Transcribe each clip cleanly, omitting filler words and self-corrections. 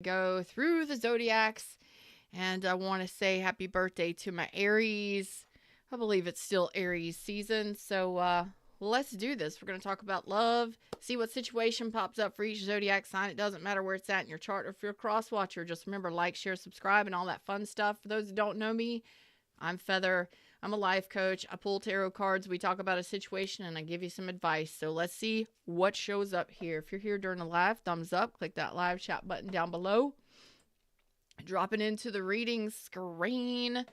Go through the Zodiacs, and I want to say happy birthday to my Aries. I believe it's still Aries season, so let's do this. We're going to talk about love, see what situation pops up for each Zodiac sign. It doesn't matter where it's at in your chart, or if you're a cross watcher, just remember, like, share, subscribe, and all that fun stuff. For those who don't know me, I'm Feather. I'm a life coach. I pull tarot cards. We talk about a situation and I give you some advice. So let's see what shows up here. If you're here during the live, thumbs up. Click that live chat button down below. Drop it into the reading screen.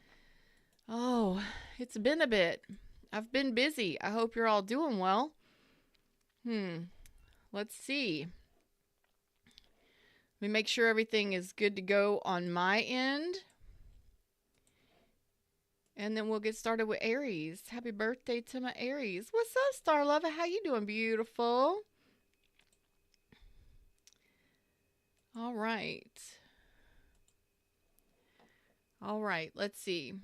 Oh, it's been a bit. I've been busy. I hope you're all doing well. Let's see. Let me make sure everything is good to go on my end. And then we'll get started with Aries. Happy birthday to my Aries. What's up, Star Lover? How you doing, beautiful? All right. All right, let's see.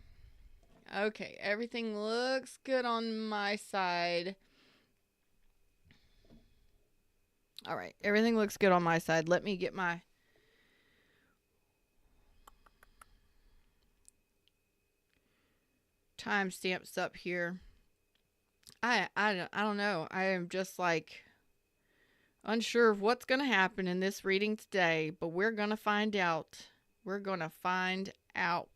Okay, everything looks good on my side. All right, everything looks good on my side. Let me get my timestamps up here. I don't know. I am just like unsure of what's going to happen in this reading today, but we're going to find out. We're going to find out.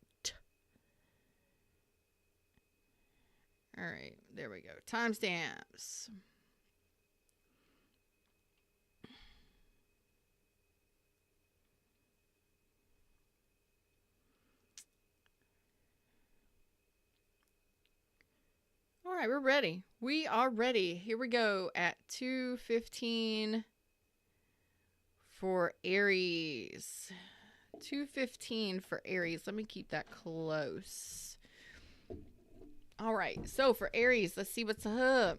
All right, there we go. Timestamps. All right, we're ready. We are ready. Here we go at 2:15 for Aries. 2:15 for Aries. Let me keep that close. All right, so for Aries, let's see what's up.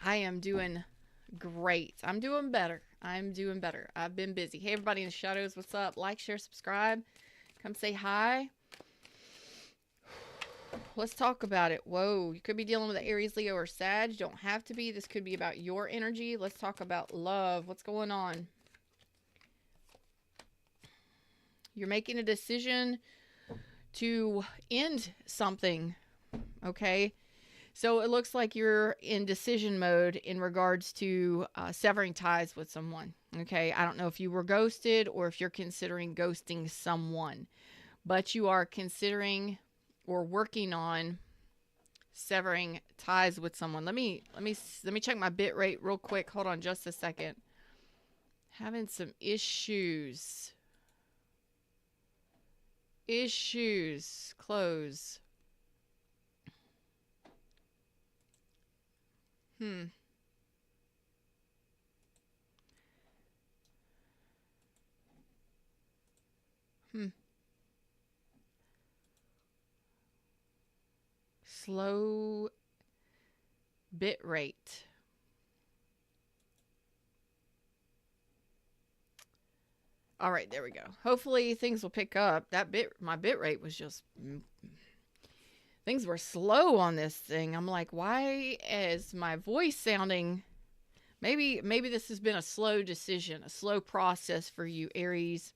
I am doing great. I'm doing better. I've been busy. Hey, everybody in the shadows, what's up? Like, share, subscribe. Come say hi. Let's talk about it. Whoa, you could be dealing with an Aries, Leo, or Sag. Don't have to be. This could be about your energy. Let's talk about love. What's going on? You're making a decision to end something, okay? So it looks like you're in decision mode in regards to severing ties with someone, okay? I don't know if you were ghosted or if you're considering ghosting someone, but you are considering or working on severing ties with someone. Let me check my bit rate real quick. Hold on just a second. Having some issues. Close. Slow bit rate. All right, there we go. Hopefully things will pick up. My bit rate was just, things were slow on this thing. I'm like, why is my voice sounding, maybe this has been a slow decision, a slow process for you, Aries.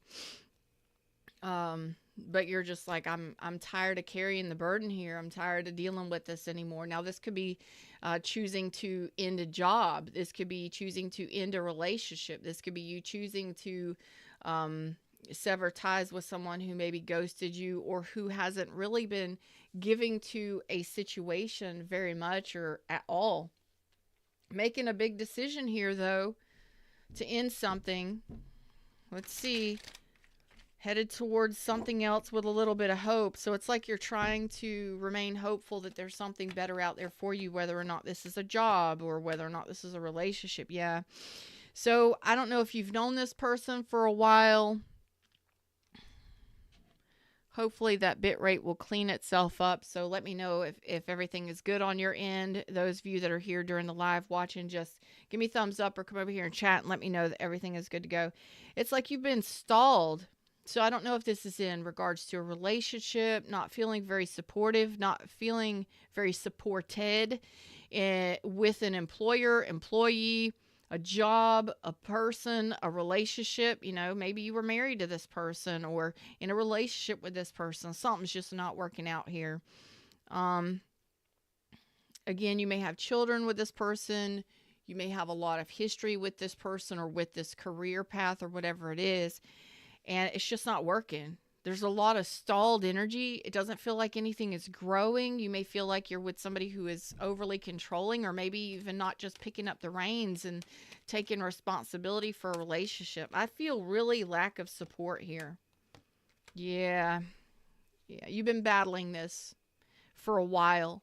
But you're just like, I'm tired of carrying the burden here. I'm tired of dealing with this anymore. Now, this could be choosing to end a job. This could be choosing to end a relationship. This could be you choosing to sever ties with someone who maybe ghosted you or who hasn't really been giving to a situation very much or at all. Making a big decision here, though, to end something. Let's see. Headed towards something else with a little bit of hope. So it's like you're trying to remain hopeful that there's something better out there for you, whether or not this is a job or whether or not this is a relationship. Yeah. So I don't know if you've known this person for a while. Hopefully that bit rate will clean itself up. So let me know if everything is good on your end. Those of you that are here during the live watching, just give me a thumbs up or come over here and chat and let me know that everything is good to go. It's like you've been stalled. So I don't know if this is in regards to a relationship, not feeling very supportive, not feeling very supported with an employer, employee, a job, a person, a relationship. Maybe you were married to this person or in a relationship with this person. Something's just not working out here. Again, you may have children with this person. You may have a lot of history with this person or with this career path or whatever it is. And it's just not working. There's a lot of stalled energy. It doesn't feel like anything is growing. You may feel like you're with somebody who is overly controlling, or maybe even not just picking up the reins and taking responsibility for a relationship. I feel really lack of support here. Yeah. You've been battling this for a while.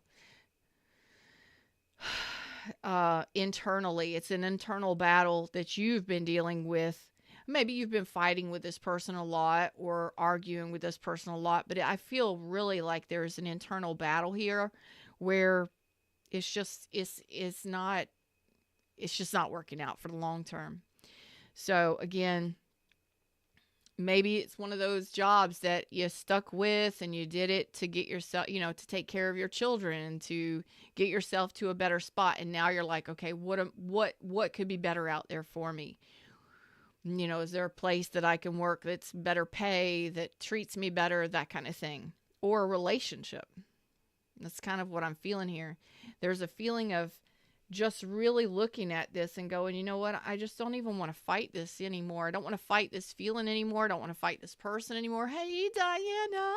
Internally, it's an internal battle that you've been dealing with. Maybe you've been fighting with this person a lot or arguing with this person a lot, but I feel really like there's an internal battle here where it's just not working out for the long term. So again, maybe it's one of those jobs that you stuck with and you did it to get yourself, to take care of your children, to get yourself to a better spot. And now you're like, okay, what could be better out there for me? Is there a place that I can work that's better pay, that treats me better, that kind of thing? Or a relationship. That's kind of what I'm feeling here. There's a feeling of just really looking at this and going, you know what? I just don't even want to fight this anymore. I don't want to fight this feeling anymore. I don't want to fight this person anymore. Hey, Diana.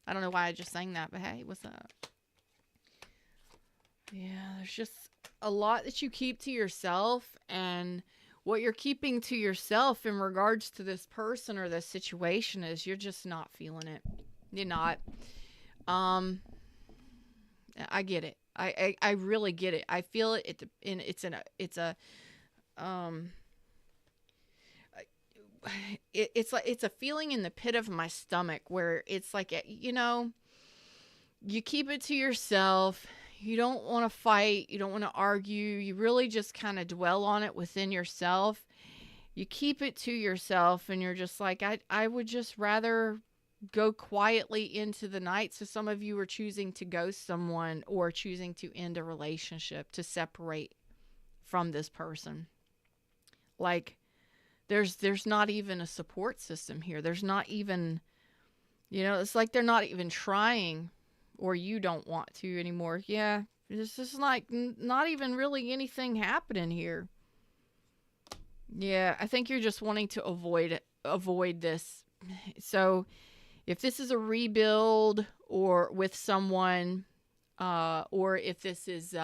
I don't know why I just sang that, but hey, what's up? Yeah, there's just a lot that you keep to yourself, and what you're keeping to yourself in regards to this person or this situation is you're just not feeling it. You're not. I get it. I really get it. I feel it. It's a feeling in the pit of my stomach where it's like, you keep it to yourself. You don't want to fight. You don't want to argue. You really just kind of dwell on it within yourself. You keep it to yourself and you're just like, I would just rather go quietly into the night. So some of you are choosing to ghost someone or choosing to end a relationship, to separate from this person. Like there's not even a support system here. There's not even, it's like they're not even trying, or you don't want to anymore. Yeah, it's just like not even really anything happening here. Yeah, I think you're just wanting to avoid this. So if this is a rebuild or with someone, or if this is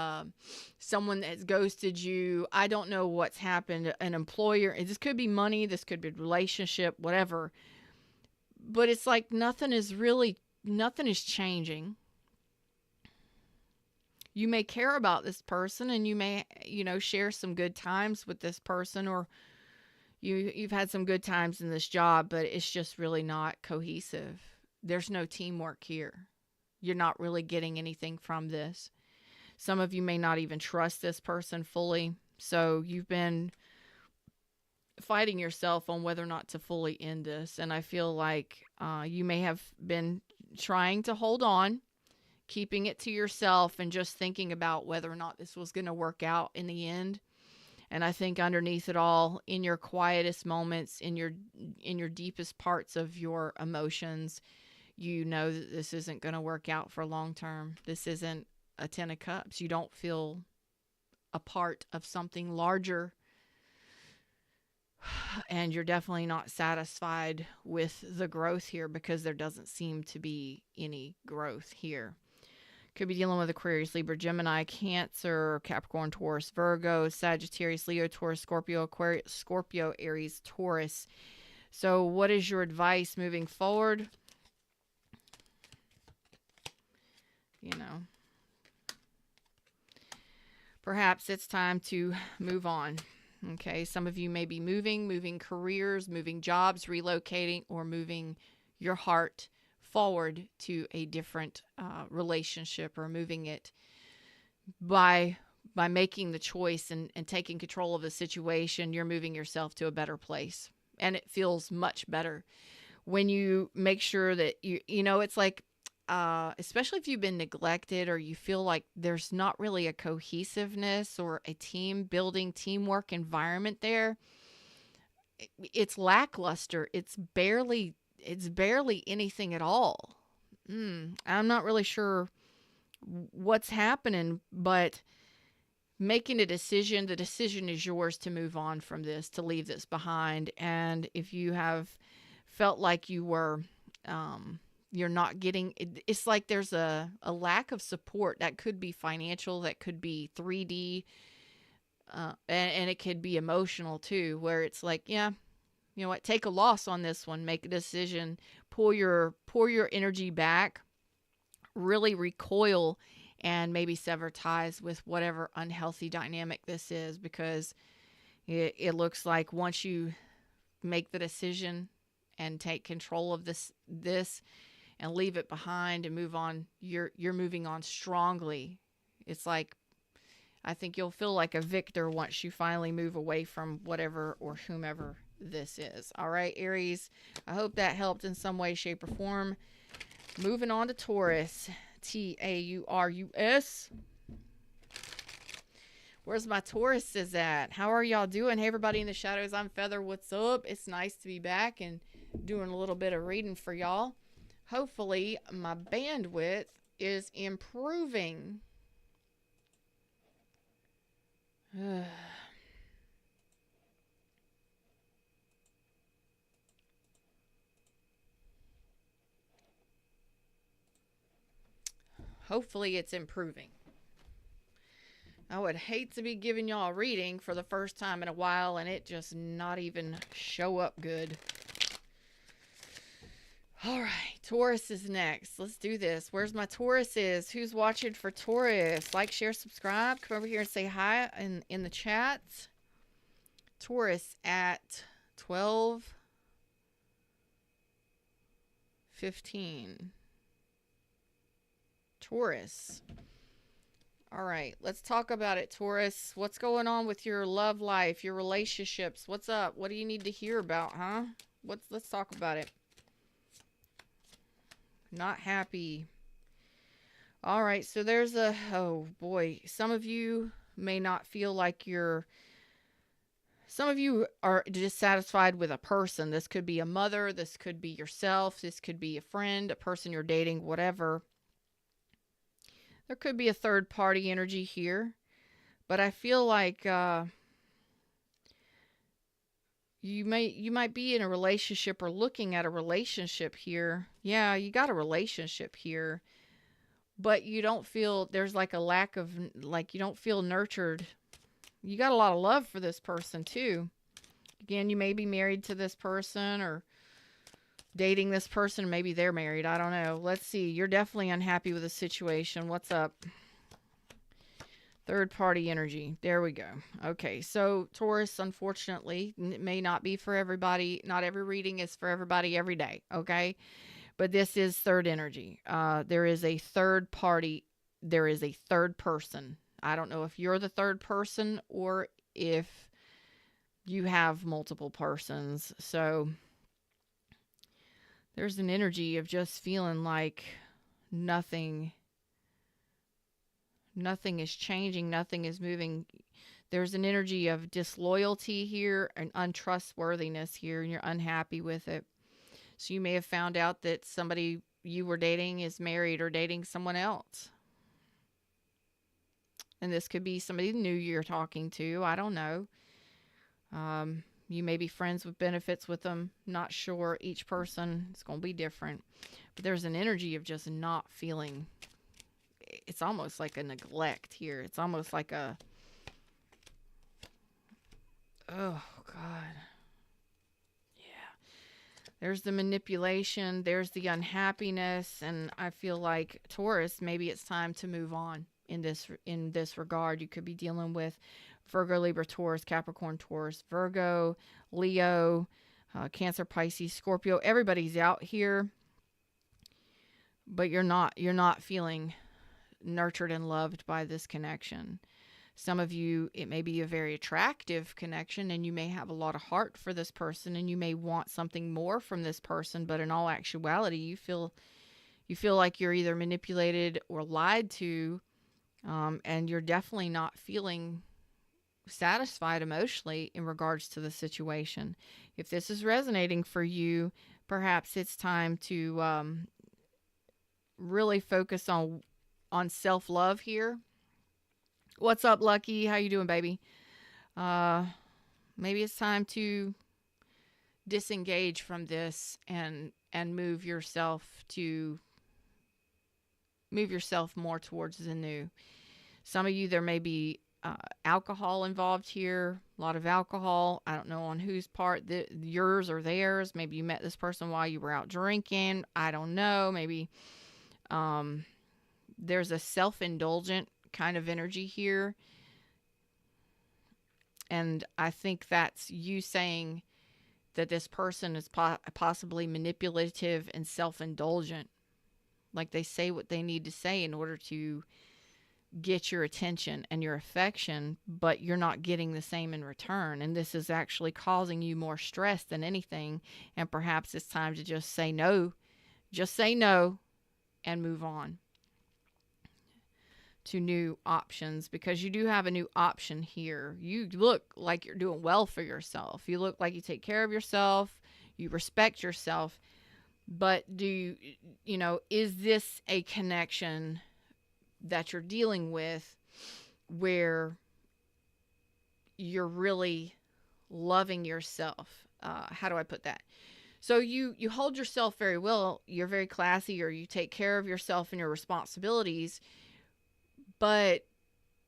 someone that's ghosted you, I don't know what's happened. An employer, this could be money, this could be relationship, whatever. But it's like nothing is changing. You may care about this person and you may, share some good times with this person, or you've had some good times in this job, but it's just really not cohesive. There's no teamwork here. You're not really getting anything from this. Some of you may not even trust this person fully. So you've been fighting yourself on whether or not to fully end this. And I feel like you may have been trying to hold on, keeping it to yourself and just thinking about whether or not this was going to work out in the end. And I think underneath it all, in your quietest moments, in your deepest parts of your emotions, you know that this isn't going to work out for long term. This isn't a 10 of Cups. You don't feel a part of something larger. And you're definitely not satisfied with the growth here, because there doesn't seem to be any growth here. Could be dealing with Aquarius, Libra, Gemini, Cancer, Capricorn, Taurus, Virgo, Sagittarius, Leo, Taurus, Scorpio, Aquarius, Scorpio, Aries, Taurus. So what is your advice moving forward? Perhaps it's time to move on. Okay, some of you may be moving careers, moving jobs, relocating, or moving your heart forward to a different relationship, or moving it by making the choice and taking control of the situation. You're moving yourself to a better place, and it feels much better when you make sure that it's like especially if you've been neglected or you feel like there's not really a cohesiveness or a team building, teamwork environment there, it's lackluster. It's barely anything at all. I'm not really sure what's happening, but making a decision, the decision is yours to move on from this, to leave this behind. And if you have felt like you're not getting, it's like there's a lack of support. That could be financial, that could be 3D, and it could be emotional too, where it's like, yeah, you know what, take a loss on this one, make a decision, pour your energy back, really recoil, and maybe sever ties with whatever unhealthy dynamic this is, because it looks like once you make the decision and take control of this and leave it behind and move on, you're moving on strongly. It's like, I think you'll feel like a victor once you finally move away from whatever or whomever this is. All right, Aries, I hope that helped in some way, shape, or form. Moving on to Taurus. Taurus. Where's my Tauruses at? How are y'all doing? Hey, everybody in the shadows. I'm Feather. What's up? It's nice to be back and doing a little bit of reading for y'all. Hopefully, my bandwidth is improving. Hopefully it's improving. I would hate to be giving y'all a reading for the first time in a while and it just not even show up good. All right, Taurus is next. Let's do this. Where's my Tauruses? Who's watching for Taurus? Like, share, subscribe. Come over here and say hi in the chat. Taurus at 12:15. Taurus. All right, let's talk about it, Taurus. What's going on with your love life, your relationships? What's up? What do you need to hear about, huh? Let's talk about it. Not happy. All right, so there's oh boy, some of you may not feel like some of you are dissatisfied with a person. This could be a mother, this could be yourself, this could be a friend, a person you're dating, whatever. There could be a third party energy here, but I feel like you might be in a relationship or looking at a relationship here. Yeah, you got a relationship here, but you don't feel, there's like a lack of, like, you don't feel nurtured. You got a lot of love for this person too. Again, you may be married to this person or dating this person. Maybe they're married. I don't know. Let's see. You're definitely unhappy with the situation. What's up? Third party energy. There we go. Okay. So Taurus, unfortunately, it may not be for everybody. Not every reading is for everybody every day. Okay. But this is third energy. There is a third party. There is a third person. I don't know if you're the third person or if you have multiple persons. So there's an energy of just feeling like nothing is changing, nothing is moving. There's an energy of disloyalty here and untrustworthiness here, and you're unhappy with it. So you may have found out that somebody you were dating is married or dating someone else. And this could be somebody new you're talking to. I don't know. You may be friends with benefits with them. Not sure. Each person is going to be different. But there's an energy of just not feeling. It's almost like a neglect here. It's almost like a, oh, God. Yeah. There's the manipulation. There's the unhappiness. And I feel like Taurus, maybe it's time to move on in this regard. You could be dealing with Virgo, Libra, Taurus, Capricorn, Taurus, Virgo, Leo, Cancer, Pisces, Scorpio. Everybody's out here, but you're not feeling nurtured and loved by this connection. Some of you, it may be a very attractive connection and you may have a lot of heart for this person and you may want something more from this person, but in all actuality, you feel You feel like you're either manipulated or lied to, and you're definitely not feeling satisfied emotionally in regards to the situation. If this is resonating for you, perhaps it's time to really focus on self-love here. What's up, Lucky? How you doing, baby? Maybe it's time to disengage from this and move yourself more towards the new. Some of you, there may be alcohol involved here, a lot of alcohol. I don't know on whose part, yours or theirs. Maybe you met this person while you were out drinking. I don't know. Maybe there's a self-indulgent kind of energy here. And I think that's you saying that this person is possibly manipulative and self-indulgent. Like they say what they need to say in order to get your attention and your affection, but you're not getting the same in return. And this is actually causing you more stress than anything. And perhaps it's time to just say no. Just say no and move on to new options, because you do have a new option here. You look like you're doing well for yourself. You look like you take care of yourself. You respect yourself. But do you know, is this a connection that you're dealing with where you're really loving yourself? How do I put that? So you hold yourself very well. You're very classy, or you take care of yourself and your responsibilities. But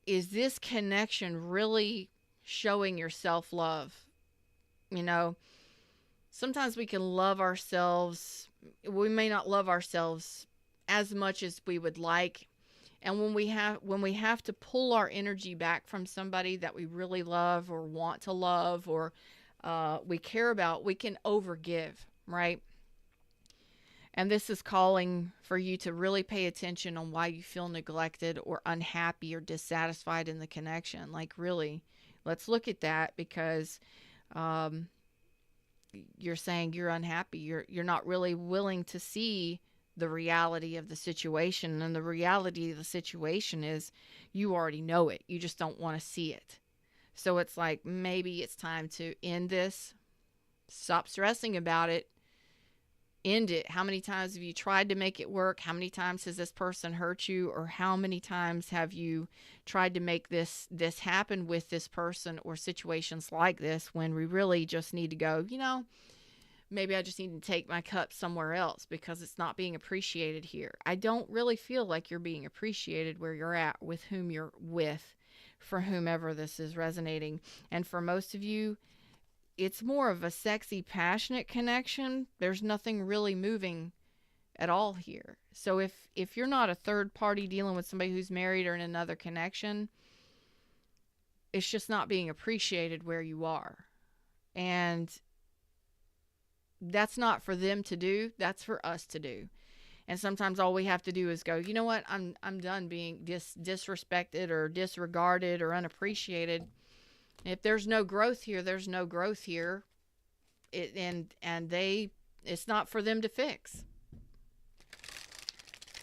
is this connection really showing your self-love? You know, sometimes we can love ourselves. We may not love ourselves as much as we would like. And when we have to pull our energy back from somebody that we really love or want to love or we care about, we can overgive, right? And this is calling for you to really pay attention on why you feel neglected or unhappy or dissatisfied in the connection. Like, really, let's look at that, because you're saying you're unhappy. You're not really willing to see the reality of the situation. And the reality of the situation is you already know it. You just don't want to see it. So it's like, maybe it's time to end this. Stop stressing about it. End it. How many times have you tried to make it work? How many times has this person hurt you? Or how many times have you tried to make this happen with this person or situations like this, when we really just need to go, you know, maybe I just need to take my cup somewhere else because it's not being appreciated here. I don't really feel like you're being appreciated where you're at, with whom you're with, for whomever this is resonating. And for most of you, it's more of a sexy, passionate connection. There's nothing really moving at all here. So if you're not a third party dealing with somebody who's married or in another connection, it's just not being appreciated where you are. And that's not for them to do. That's for us to do. And sometimes all we have to do is go, you know what? I'm done being disrespected or disregarded or unappreciated. If there's no growth here, there's no growth here. It's not for them to fix.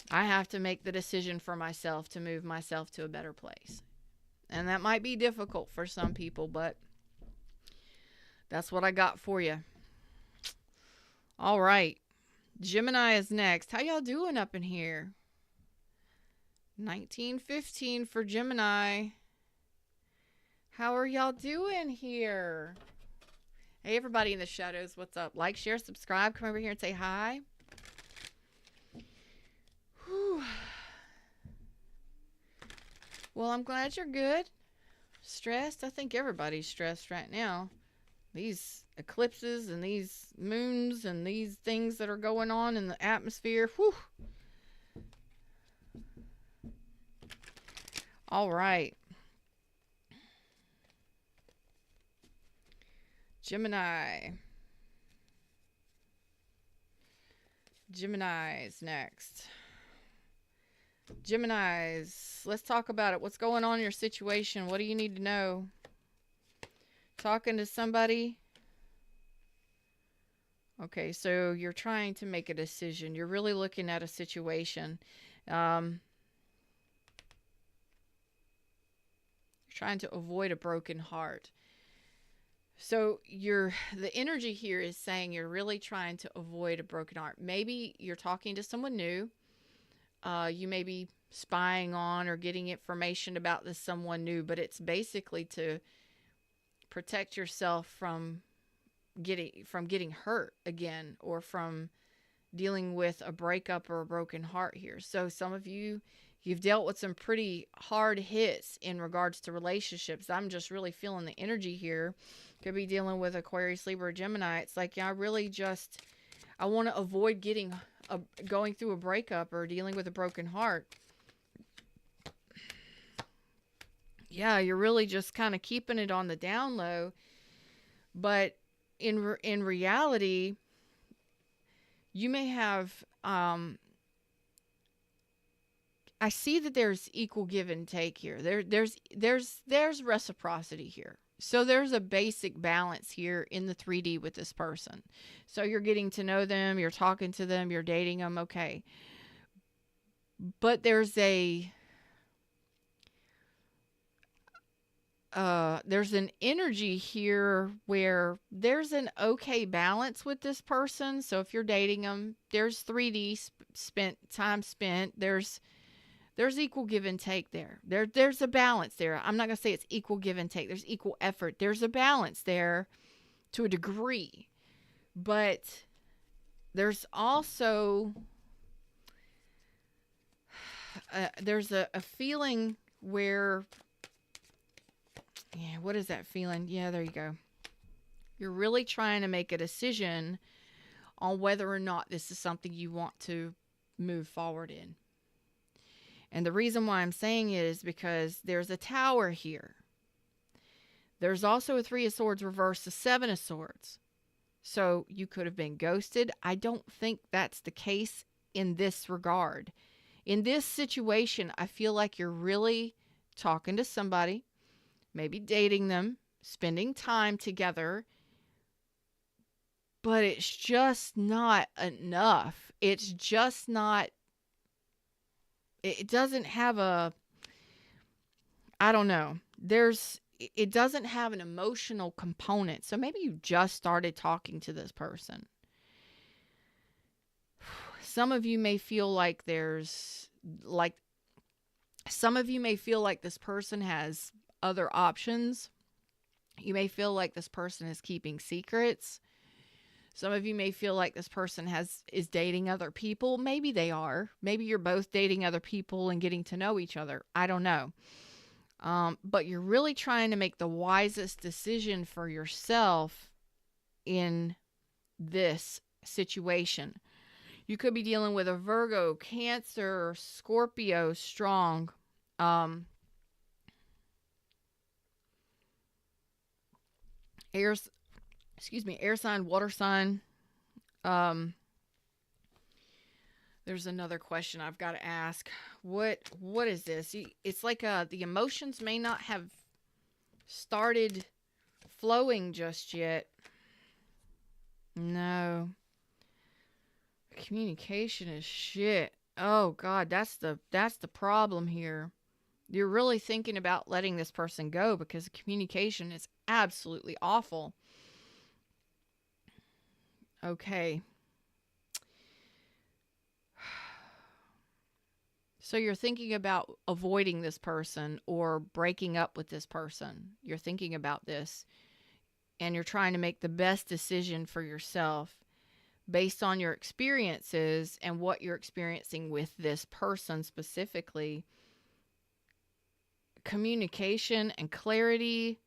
I have to make the decision for myself to move myself to a better place. And that might be difficult for some people, but that's what I got for you. All right. Gemini is next. How y'all doing up in here? 1915 for Gemini. How are y'all doing here? Hey, everybody in the shadows, what's up? Like, share, subscribe. Come over here and say hi. Whew. Well, I'm glad you're good. Stressed? I think everybody's stressed right now. These eclipses and these moons and these things that are going on in the atmosphere. Whew. All right. Gemini. Gemini's next. Geminis, let's talk about it. What's going on in your situation? What do you need to know? Talking to somebody. Okay, so you're trying to make a decision. You're really looking at a situation. You're trying to avoid a broken heart. So the energy here is saying you're really trying to avoid a broken heart. Maybe you're talking to someone new. You may be spying on or getting information about this someone new, but it's basically to protect yourself from getting hurt again, or from dealing with a breakup or a broken heart here. So some of you've dealt with some pretty hard hits in regards to relationships. I'm just really feeling the energy here. Could be dealing with Aquarius, Libra, Gemini. It's like, yeah, I want to avoid going through a breakup or dealing with a broken heart. Yeah, you're really just kind of keeping it on the down low. But in reality, you may have, I see that there's equal give and take here. There's reciprocity here. So there's a basic balance here in the 3D with this person. So you're getting to know them, you're talking to them, you're dating them, okay. But there's an energy here where there's an okay balance with this person. So if you're dating them, there's 3D time spent. There's equal give and take there. There's a balance there. I'm not going to say it's equal give and take. There's equal effort. There's a balance there to a degree. But there's also there's a feeling where, yeah, what is that feeling? Yeah, there you go. You're really trying to make a decision on whether or not this is something you want to move forward in. And the reason why I'm saying it is because there's a Tower here. There's also a 3 of Swords reversed, a 7 of Swords. So you could have been ghosted. I don't think that's the case in this regard. In this situation, I feel like you're really talking to somebody, maybe dating them, spending time together, but it's just not enough. It's just not, it doesn't have I don't know. It doesn't have an emotional component. So maybe you just started talking to this person. Some of you may feel like some of you may feel like this person has other options. You may feel like this person is keeping secrets. Some of you may feel like this person is dating other people. Maybe they are. Maybe you're both dating other people and getting to know each other. I don't know. But you're really trying to make the wisest decision for yourself in this situation. You could be dealing with a Virgo, Cancer, Scorpio, strong. Air sign, water sign. There's another question I've got to ask. What is this? It's like the emotions may not have started flowing just yet. No. Communication is shit. Oh God, that's the problem here. You're really thinking about letting this person go because communication is absolutely awful. Okay. So you're thinking about avoiding this person or breaking up with this person. You're thinking about this and you're trying to make the best decision for yourself based on your experiences and what you're experiencing with this person specifically. Communication and clarity.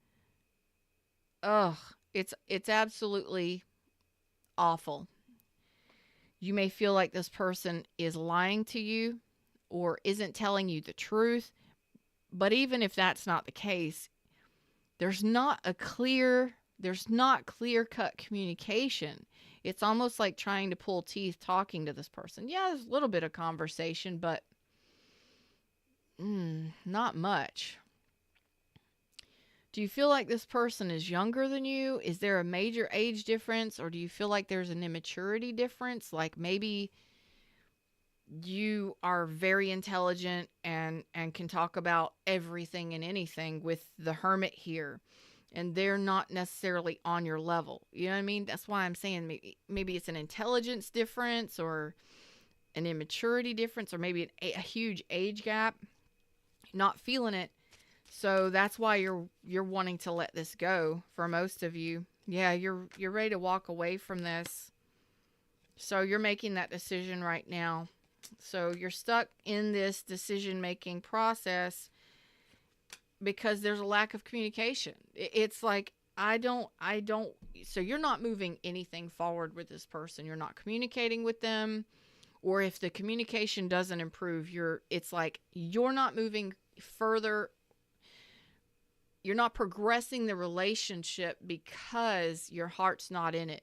It's absolutely awful. You may feel like this person is lying to you or isn't telling you the truth. But even if that's not the case, there's not clear-cut communication. It's almost like trying to pull teeth talking to this person. Yeah, there's a little bit of conversation, but not much. Do you feel like this person is younger than you? Is there a major age difference? Or do you feel like there's an immaturity difference? Like maybe you are very intelligent and can talk about everything and anything with the Hermit here, and they're not necessarily on your level. You know what I mean? That's why I'm saying maybe it's an intelligence difference or an immaturity difference, or maybe a huge age gap. Not feeling it. So that's why you're wanting to let this go for most of you. Yeah, you're ready to walk away from this. So you're making that decision right now. So you're stuck in this decision-making process because there's a lack of communication. It's like, I don't, so you're not moving anything forward with this person. You're not communicating with them. Or if the communication doesn't improve, it's like you're not moving further. You're not progressing the relationship because your heart's not in it.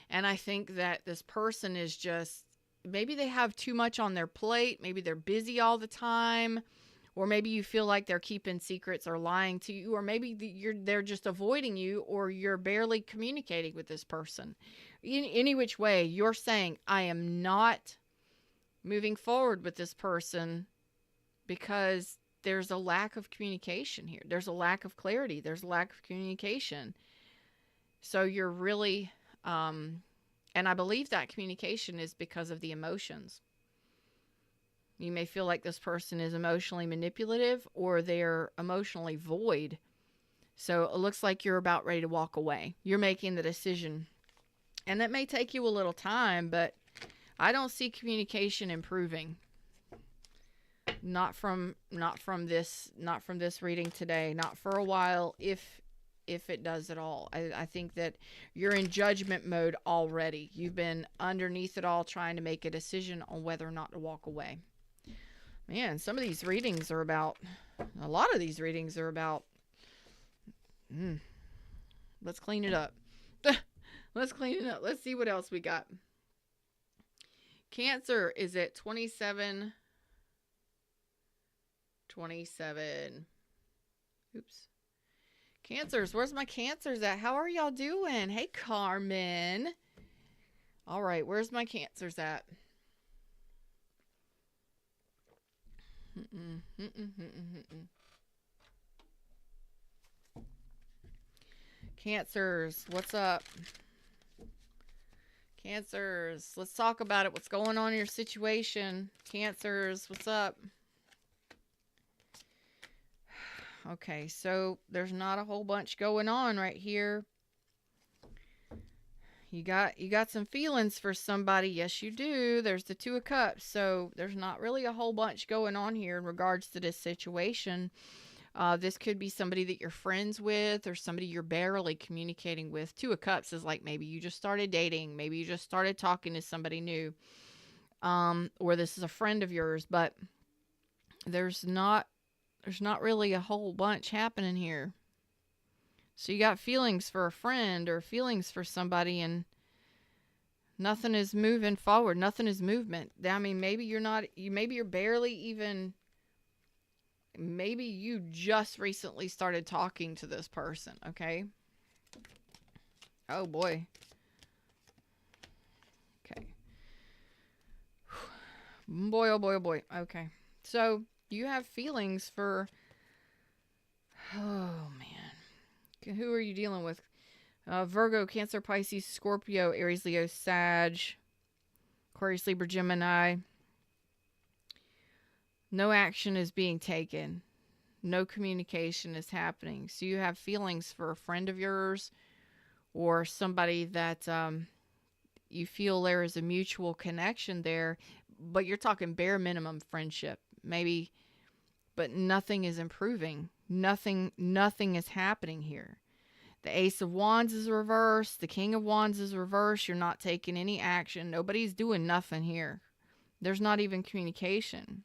And I think that this person is just, maybe they have too much on their plate. Maybe they're busy all the time. Or maybe you feel like they're keeping secrets or lying to you. Or maybe they're just avoiding you, or you're barely communicating with this person. In any which way, you're saying, I am not moving forward with this person because there's a lack of communication here. There's a lack of clarity. There's a lack of communication. So you're really, and I believe that communication is because of the emotions. You may feel like this person is emotionally manipulative, or they're emotionally void. So it looks like you're about ready to walk away. You're making the decision. And that may take you a little time, but I don't see communication improving. Not from this reading today. Not for a while, if it does at all. I think that you're in judgment mode already. You've been underneath it all, trying to make a decision on whether or not to walk away. Man, some of these readings are about, a lot of these readings are about, let's clean it up. Let's clean it up. Let's see what else we got. Cancer is at 27. Oops. Cancers, where's my Cancers at? How are y'all doing? Hey, Carmen. All right, where's my Cancers at? Cancers, what's up? Cancers, let's talk about it. What's going on in your situation? Cancers, what's up? Okay, so there's not a whole bunch going on right here. You got some feelings for somebody. Yes, you do. There's the Two of Cups. So there's not really a whole bunch going on here in regards to this situation. This could be somebody that you're friends with, or somebody you're barely communicating with. Two of Cups is like maybe you just started dating. Maybe you just started talking to somebody new. Or this is a friend of yours, but there's not really a whole bunch happening here. So you got feelings for a friend or feelings for somebody, and nothing is moving forward. Nothing is movement. I mean, maybe you're barely even, maybe you just recently started talking to this person, okay? Oh boy. Okay. Boy, oh boy, oh boy. Okay. So you have feelings for, oh man. Who are you dealing with? Virgo, Cancer, Pisces, Scorpio, Aries, Leo, Sag, Aquarius, Libra, Gemini. No action is being taken. No communication is happening. So you have feelings for a friend of yours, or somebody that you feel there is a mutual connection there, but you're talking bare minimum friendship, maybe, but nothing is improving. Nothing is happening here. The Ace of Wands is reversed. The King of Wands is reversed. You're not taking any action. Nobody's doing nothing here. There's not even communication.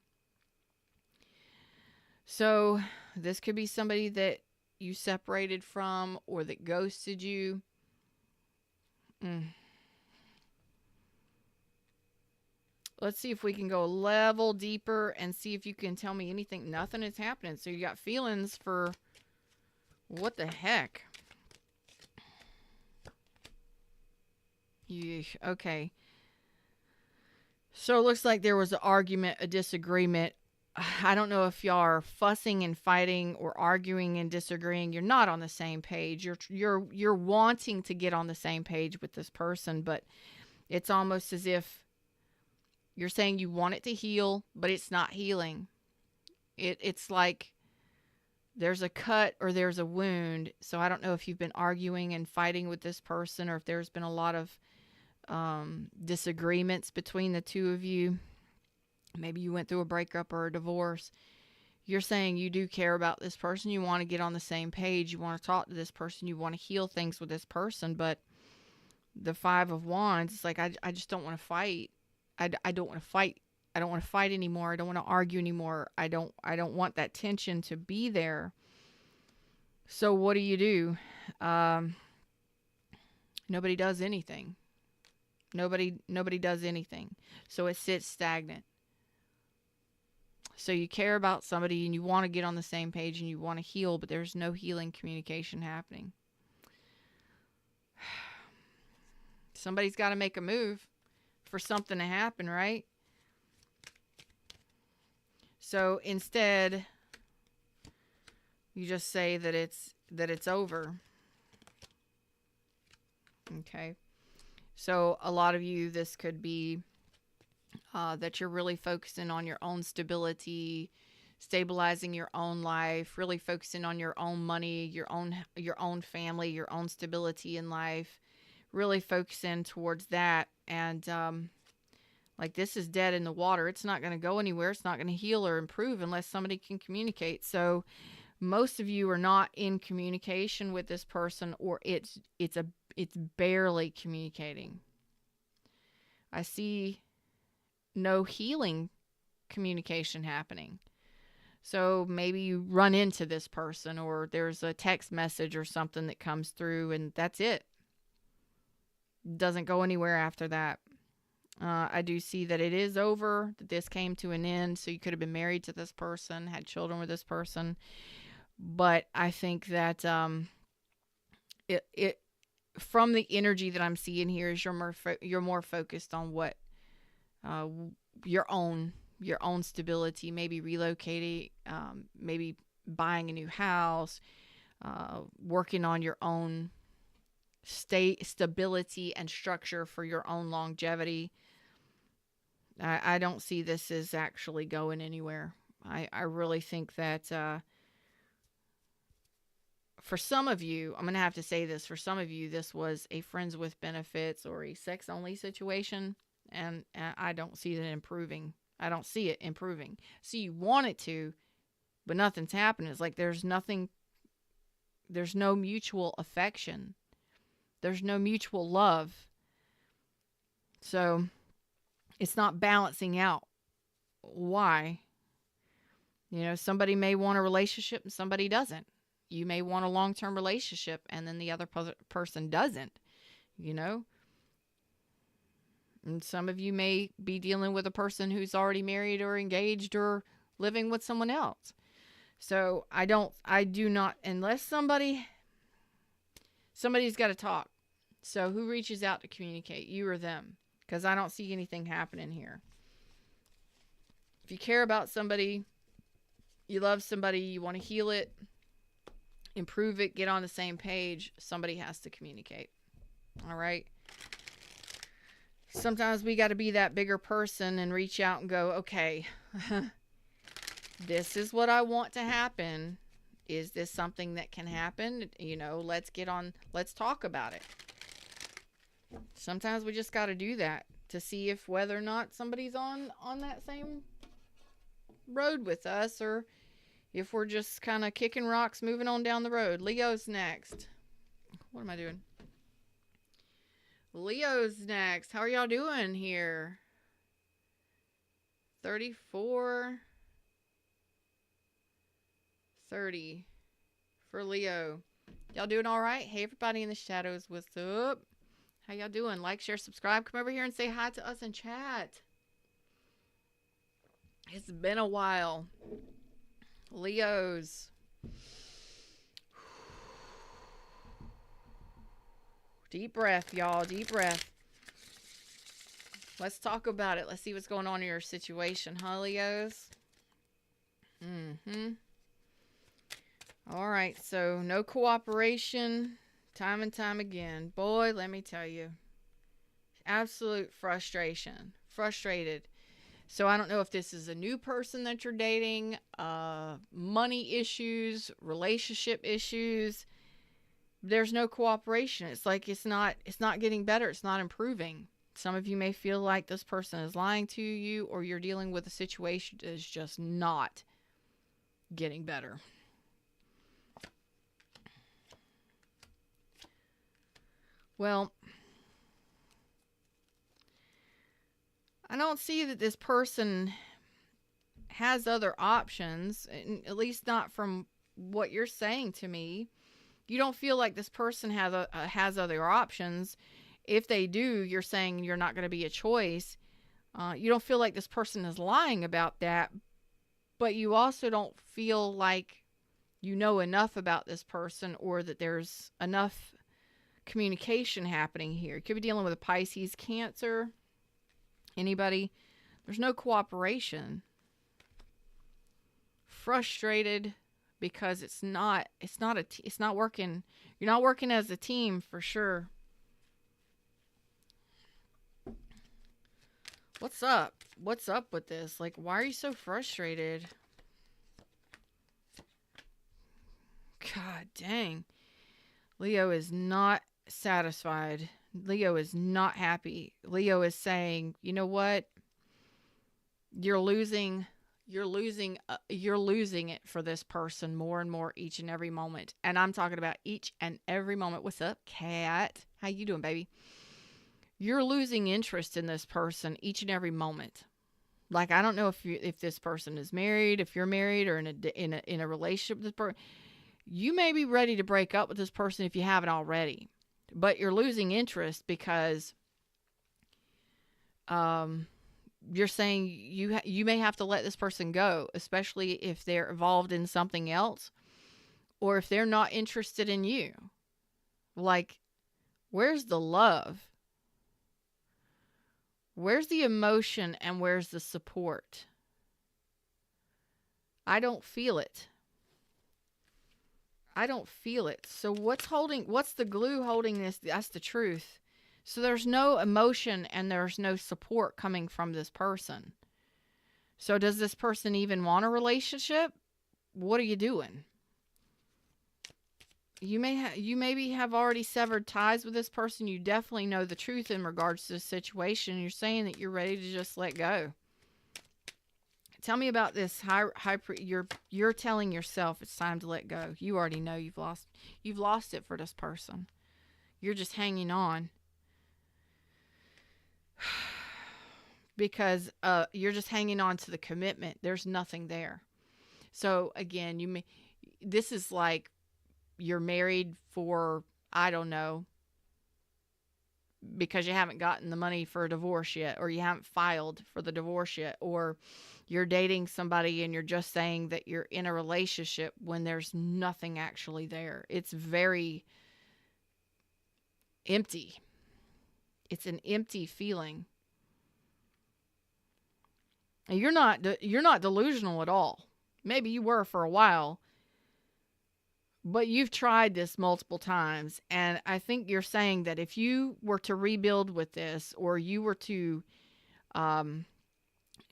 So this could be somebody that you separated from, or that ghosted you. Let's see if we can go a level deeper and see if you can tell me anything. Nothing is happening. So you got feelings for What the heck? Yeesh. Okay. So it looks like there was an argument, a disagreement. I don't know if y'all are fussing and fighting or arguing and disagreeing. You're not on the same page. You're wanting to get on the same page with this person, but it's almost as if you're saying you want it to heal, but it's not healing. It's like there's a cut or there's a wound. So I don't know if you've been arguing and fighting with this person, or if there's been a lot of disagreements between the two of you. Maybe you went through a breakup or a divorce. You're saying you do care about this person. You want to get on the same page. You want to talk to this person. You want to heal things with this person. But the Five of Wands, it's like, I just don't want to fight. I don't want to fight. I don't want to fight anymore. I don't want to argue anymore. I don't want that tension to be there. So what do? Nobody does anything. Nobody does anything. So it sits stagnant. So you care about somebody and you want to get on the same page and you want to heal, but there's no healing communication happening. Somebody's got to make a move for something to happen, right? So instead, you just say that it's over. Okay. So a lot of you, this could be that you're really focusing on your own stability, stabilizing your own life, really focusing on your own money, your own family, your own stability in life, really focusing towards that. And like, this is dead in the water. It's not going to go anywhere. It's not going to heal or improve unless somebody can communicate. So most of you are not in communication with this person, or it's barely communicating. I see no healing communication happening. So maybe you run into this person, or there's a text message or something that comes through, and that's it. Doesn't go anywhere after that. I do see that it is over, that this came to an end. So you could have been married to this person, had children with this person. But I think that it from the energy that I'm seeing here is you're more focused on what your own stability, maybe relocating, maybe buying a new house, working on your own stability and structure for your own longevity. I don't see this as actually going anywhere. I really think that for some of you, I'm going to have to say this, for some of you, this was a friends with benefits or a sex only situation. And I don't see that improving. I don't see it improving. See, you want it to, but nothing's happening. It's like there's no mutual affection. There's no mutual love. So it's not balancing out. Why? Somebody may want a relationship and somebody doesn't. You may want a long-term relationship and then the other person doesn't, And some of you may be dealing with a person who's already married or engaged or living with someone else. So I do not, unless somebody's got to talk. So who reaches out to communicate, you or them? Because I don't see anything happening here. If you care about somebody, you love somebody, you want to heal it, improve it, get on the same page, somebody has to communicate. All right? Sometimes we got to be that bigger person and reach out and go, okay, this is what I want to happen. Is this something that can happen? Let's talk about it. Sometimes we just got to do that to see if whether or not somebody's on that same road with us, or if we're just kind of kicking rocks, moving on down the road. Leo's next. What am I doing? Leo's next. How are y'all doing here? 34, 30 for Leo. Y'all doing all right? Hey, everybody in the shadows, what's up? How y'all doing? Like, share, subscribe. Come over here and say hi to us in chat. It's been a while. Leos. Deep breath, y'all. Deep breath. Let's talk about it. Let's see what's going on in your situation, huh, Leos? All right, so no cooperation, time and time again. Boy, let me tell you. Absolute frustration. Frustrated. So I don't know if this is a new person that you're dating, money issues, relationship issues. There's no cooperation. It's like it's not getting better. It's not improving. Some of you may feel like this person is lying to you, or you're dealing with a situation that is just not getting better. Well, I don't see that this person has other options, at least not from what you're saying to me. You don't feel like this person has other options. If they do, you're saying you're not going to be a choice. You don't feel like this person is lying about that, but you also don't feel like you know enough about this person, or that there's enough communication happening here. You could be dealing with a Pisces, Cancer. Anybody? There's no cooperation. Frustrated because it's not working. You're not working as a team for sure. What's up? What's up with this? Like, why are you so frustrated? God dang. Leo is not satisfied. Leo is not happy. Leo is saying, you know what? You're losing it for this person more and more each and every moment. And I'm talking about each and every moment. What's up, cat? How you doing, baby? You're losing interest in this person each and every moment. Like, I don't know if this person is married, if you're married, or in a relationship with this person. You may be ready to break up with this person if you haven't already, but you're losing interest because you're saying you may have to let this person go, especially if they're involved in something else, or if they're not interested in you. Like, where's the love? Where's the emotion, and where's the support? I don't feel it. I don't feel it. So what's the glue holding this? That's the truth. So there's no emotion and there's no support coming from this person. So does this person even want a relationship? What are you doing? You maybe have already severed ties with this person. You definitely know the truth in regards to the situation. You're saying that you're ready to just let go. Tell me about this. You're telling yourself it's time to let go. You already know you've lost it for this person. You're just hanging on because you're just hanging on to the commitment. There's nothing there. So again, this is like you're married for, I don't know, because you haven't gotten the money for a divorce yet, or you haven't filed for the divorce yet, or you're dating somebody and you're just saying that you're in a relationship when there's nothing actually there. It's very empty. It's an empty feeling. And you're not delusional at all. Maybe you were for a while, but you've tried this multiple times. And I think you're saying that if you were to rebuild with this, or you were to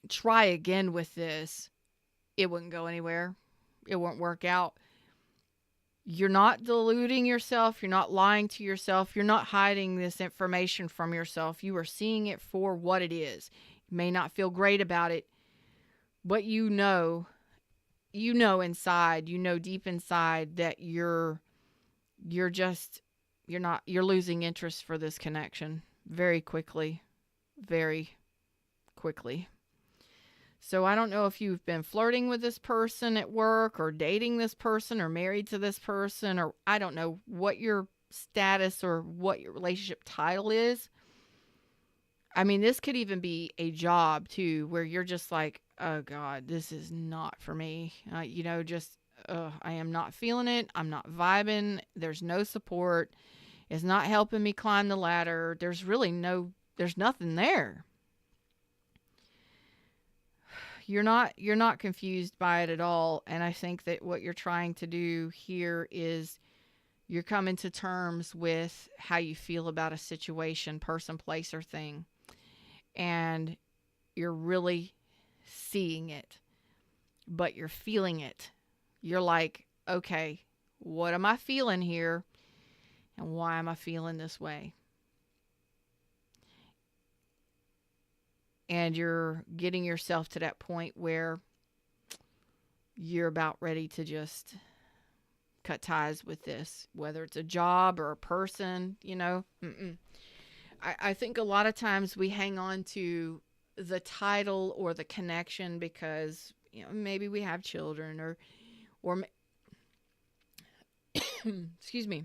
try again with this, it wouldn't go anywhere. It won't work out. You're not deluding yourself. You're not lying to yourself. You're not hiding this information from yourself. You are seeing it for what it is. You may not feel great about it, but you know inside, deep inside that you're losing interest for this connection very quickly. So I don't know if you've been flirting with this person at work, or dating this person, or married to this person, or I don't know what your status or what your relationship title is. I mean, this could even be a job too, where you're just like, oh God, this is not for me. I am not feeling it. I'm not vibing. There's no support. It's not helping me climb the ladder. There's nothing there. You're not confused by it at all. And I think that what you're trying to do here is you're coming to terms with how you feel about a situation, person, place, or thing. And you're really seeing it, but you're feeling it. You're like, okay, what am I feeling here? And why am I feeling this way? And you're getting yourself to that point where you're about ready to just cut ties with this, whether it's a job or a person, you know. I think a lot of times we hang on to the title or the connection because, you know, maybe we have children or excuse me.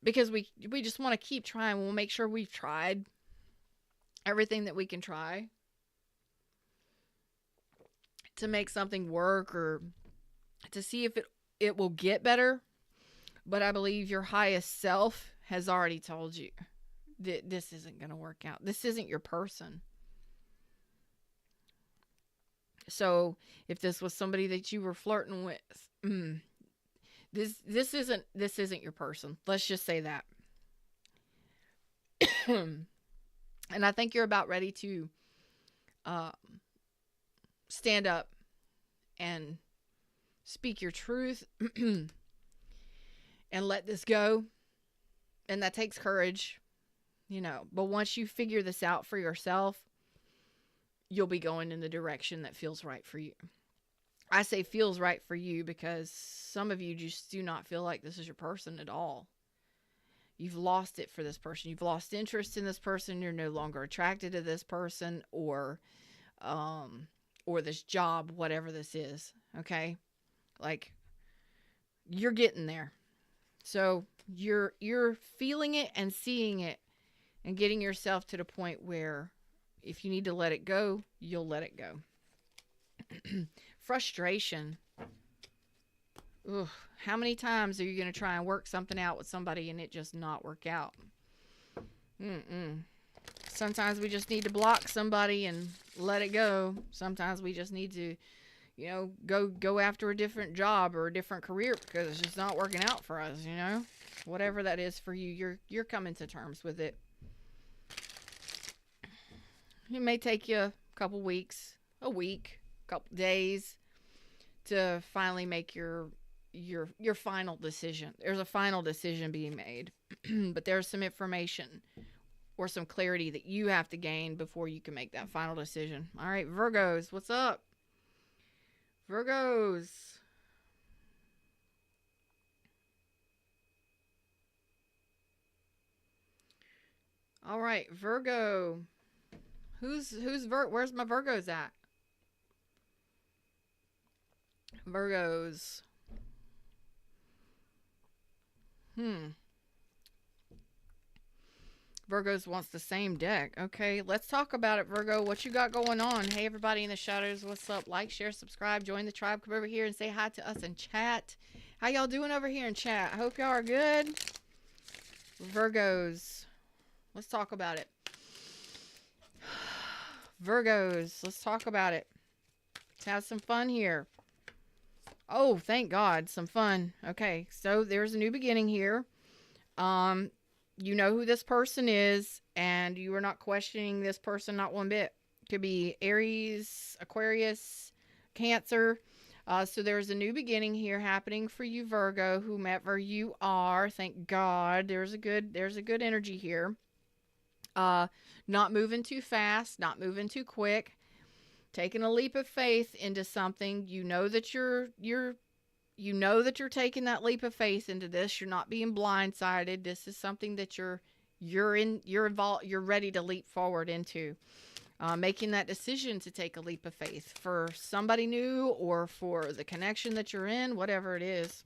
Because we just want to keep trying. We'll make sure we've tried everything that we can try to make something work or to see if it will get better. But I believe your highest self has already told you that this isn't going to work out. This isn't your person. So if this was somebody that you were flirting with, this isn't your person. Let's just say that. And I think you're about ready to stand up and speak your truth and let this go. And that takes courage, you know. But once you figure this out for yourself, you'll be going in the direction that feels right for you. I say feels right for you because some of you just do not feel like this is your person at all. You've lost it for this person. You've lost interest in this person. You're no longer attracted to this person or this job, whatever this is. Okay? Like, you're getting there. So you're feeling it and seeing it and getting yourself to the point where if you need to let it go, you'll let it go. Frustration. Ugh, how many times are you going to try and work something out with somebody and it just not work out? Sometimes we just need to block somebody and let it go. Sometimes we just need to, you know, go after a different job or a different career because it's just not working out for us, you know? Whatever that is for you, you're coming to terms with it. It may take you a couple weeks, a week, a couple days to finally make your final decision. There's a final decision being made, but there's some information or some clarity that you have to gain before you can make that final decision. All right, Virgos, what's up? Virgos. All right, Virgo. Where's my Virgos at? Virgos. Virgos wants the same deck. Okay, let's talk about it, Virgo. What you got going on? Hey, everybody in the shadows, what's up? Like, share, subscribe, join the tribe. Come over here and say hi to us in chat. How y'all doing over here in chat? I hope y'all are good. Virgos. Let's talk about it. Virgos. Let's talk about it. Let's have some fun here. Oh, thank God. Some fun. Okay, so there's a new beginning here. You know who this person is, and you are not questioning this person not one bit. Could be Aries, Aquarius, Cancer. So there's a new beginning here happening for you, Virgo, whomever you are. Thank God. There's a good energy here. Not moving too fast, not moving too quick. Taking a leap of faith into something. You know that you're taking that leap of faith into this. You're not being blindsided. This is something that you're involved. You're ready to leap forward into, making that decision to take a leap of faith for somebody new or for the connection that you're in, whatever it is.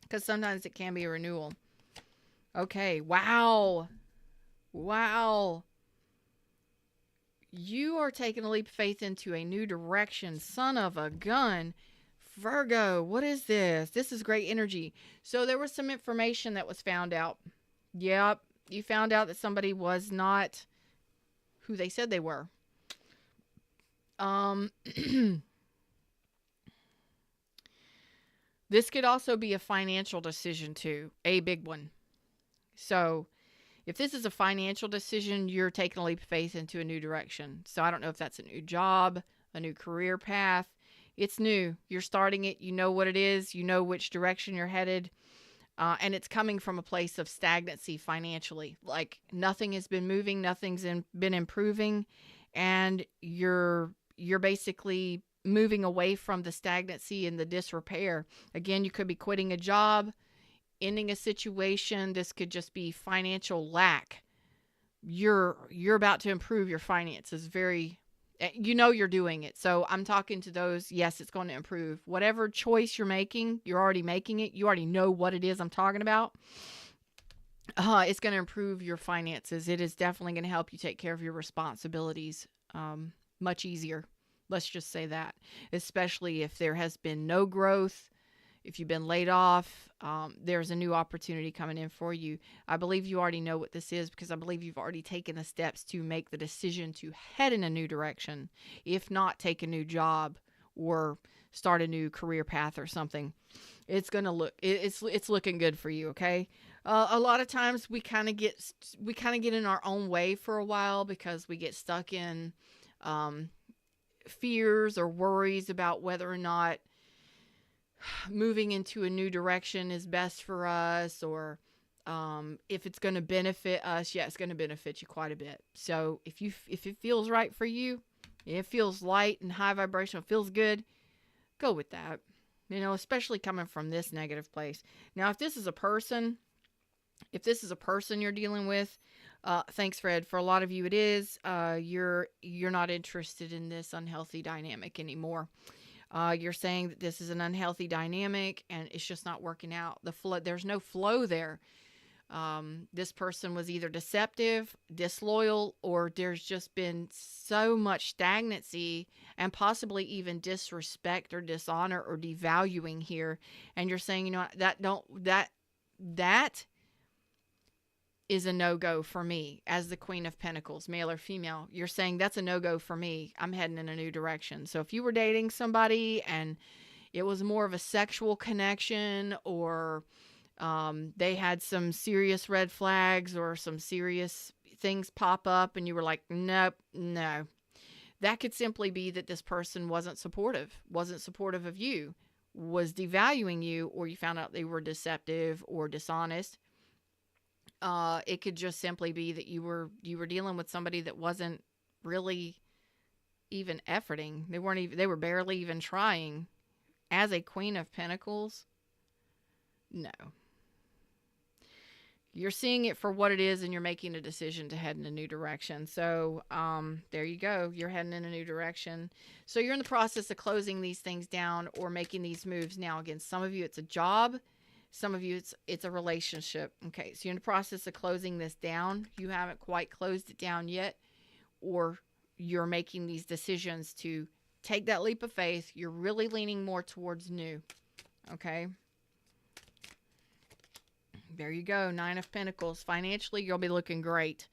Because sometimes it can be a renewal. Okay. Wow. You are taking a leap of faith into a new direction. Son of a gun. Virgo, what is this? This is great energy. So there was some information that was found out. Yep, you found out that somebody was not who they said they were. This could also be a financial decision too, a big one. So if this is a financial decision, you're taking a leap of faith into a new direction. So I don't know if that's a new job, a new career path. It's new. You're starting it. You know what it is. You know which direction you're headed. And it's coming from a place of stagnancy financially. Like nothing has been moving. Nothing's been improving. And you're basically moving away from the stagnancy and the disrepair. Again, you could be quitting a job, ending a situation. This could just be financial lack. You're about to improve your finances. You're doing it. So I'm talking to those. Yes, it's going to improve. Whatever choice you're making, you're already making it. You already know what it is I'm talking about. It's going to improve your finances. It is definitely going to help you take care of your responsibilities much easier. Let's just say that, especially if there has been no growth, if you've been laid off, there's a new opportunity coming in for you. I believe you already know what this is because I believe you've already taken the steps to make the decision to head in a new direction, if not take a new job or start a new career path or something. It's going to look, it's looking good for you. Okay. A lot of times we kind of get in our own way for a while because we get stuck in, fears or worries about whether or not moving into a new direction is best for us, or if it's going to benefit us. Yeah, it's going to benefit you quite a bit. So if it feels right for you, it feels light and high vibrational, feels good, go with that. Especially coming from this negative place. Now, if this is a person you're dealing with, thanks, Fred. For a lot of you, it is. You're not interested in this unhealthy dynamic anymore. You're saying that this is an unhealthy dynamic and it's just not working out. There's no flow there. This person was either deceptive, disloyal, or there's just been so much stagnancy and possibly even disrespect or dishonor or devaluing here. And you're saying, that is a no-go for me as the Queen of Pentacles, male or female. You're saying that's a no-go for me. I'm heading in a new direction. So if you were dating somebody and it was more of a sexual connection, or they had some serious red flags or some serious things pop up and you were like, nope, no. That could simply be that this person wasn't supportive of you, was devaluing you, or you found out they were deceptive or dishonest. It could just simply be that you were dealing with somebody that wasn't really even efforting. They were barely even trying. As a Queen of Pentacles, no. You're seeing it for what it is and you're making a decision to head in a new direction. So, there you go. You're heading in a new direction. So you're in the process of closing these things down or making these moves now. Again, some of you, it's a job. Some of you, it's a relationship. Okay, so you're in the process of closing this down. You haven't quite closed it down yet, or you're making these decisions to take that leap of faith. You're really leaning more towards new. Okay. There you go. 9 of Pentacles. Financially, you'll be looking great.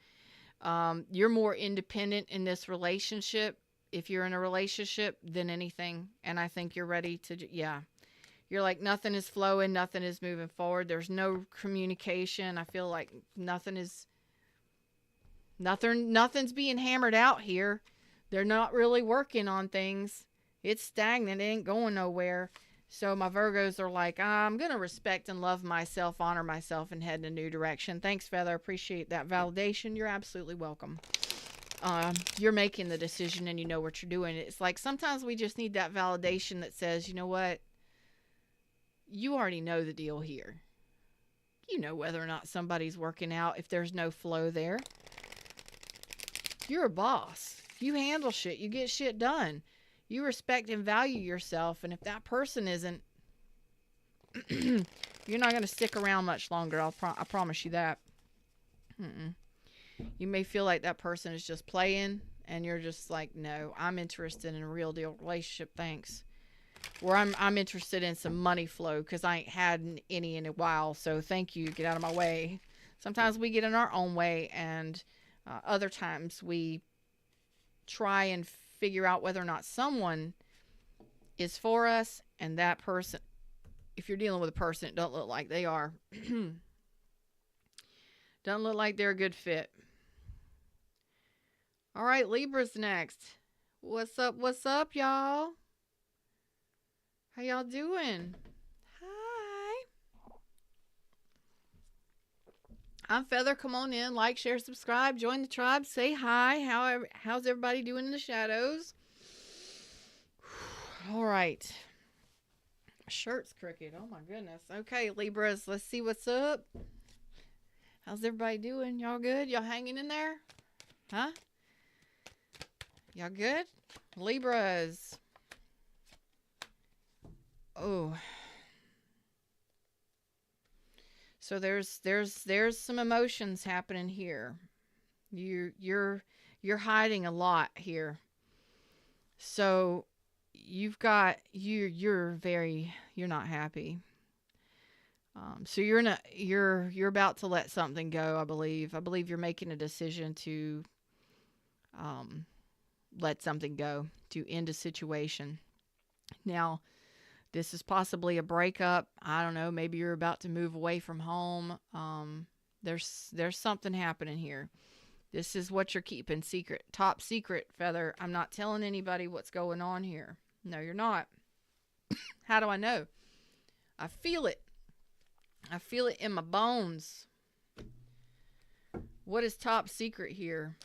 You're more independent in this relationship, if you're in a relationship, than anything. And I think you're ready to, yeah. You're like, nothing is flowing, nothing is moving forward. There's no communication. I feel like nothing's being hammered out here. They're not really working on things. It's stagnant. It ain't going nowhere. So my Virgos are like, I'm going to respect and love myself, honor myself, and head in a new direction. Thanks, Feather. Appreciate that validation. You're absolutely welcome. You're making the decision and you know what you're doing. It's like sometimes we just need that validation that says, you know what? You already know the deal here. You know whether or not somebody's working out if there's no flow there. You're a boss. You handle shit. You get shit done. You respect and value yourself. And if that person isn't, you're not going to stick around much longer. I promise you that. You may feel like that person is just playing and you're just like, no, I'm interested in a real deal relationship. Thanks. where I'm interested in some money flow because I ain't had any in a while. So thank you. Get out of my way. Sometimes we get in our own way, and other times we try and figure out whether or not someone is for us, and that person, if you're dealing with a person, it don't look like they are. Doesn't look like they're a good fit. All right, Libra's next. What's up, y'all? How y'all doing? Hi. I'm Feather. Come on in, like, share, subscribe, join the tribe, say hi. How's everybody doing in the shadows? All right. Shirt's crooked. Oh my goodness. Okay, Libras, let's see what's up. How's everybody doing? Y'all good? Y'all hanging in there? Huh? Y'all good? Libras. Oh. So there's some emotions happening here. You're hiding a lot here. So you've got you're not happy. So you're about to let something go, I believe. I believe you're making a decision to let something go, to end a situation. Now, this is possibly a breakup. I don't know. Maybe you're about to move away from home. There's something happening here. This is what you're keeping secret. Top secret, Feather. I'm not telling anybody what's going on here. No, you're not. How do I know? I feel it. I feel it in my bones. What is top secret here?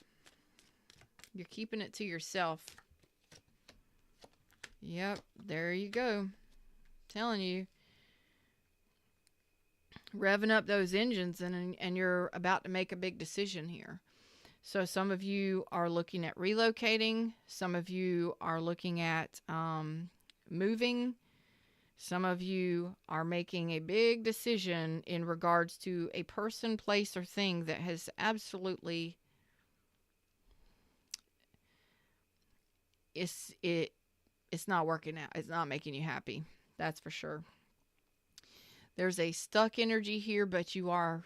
You're keeping it to yourself. Yep, there you go. Telling you. Revving up those engines, and you're about to make a big decision here. So some of you are looking at relocating. Some of you are looking at moving. Some of you are making a big decision in regards to a person, place, or thing that has absolutely it's not working out. It's not making you happy. That's for sure. There's a stuck energy here, but you are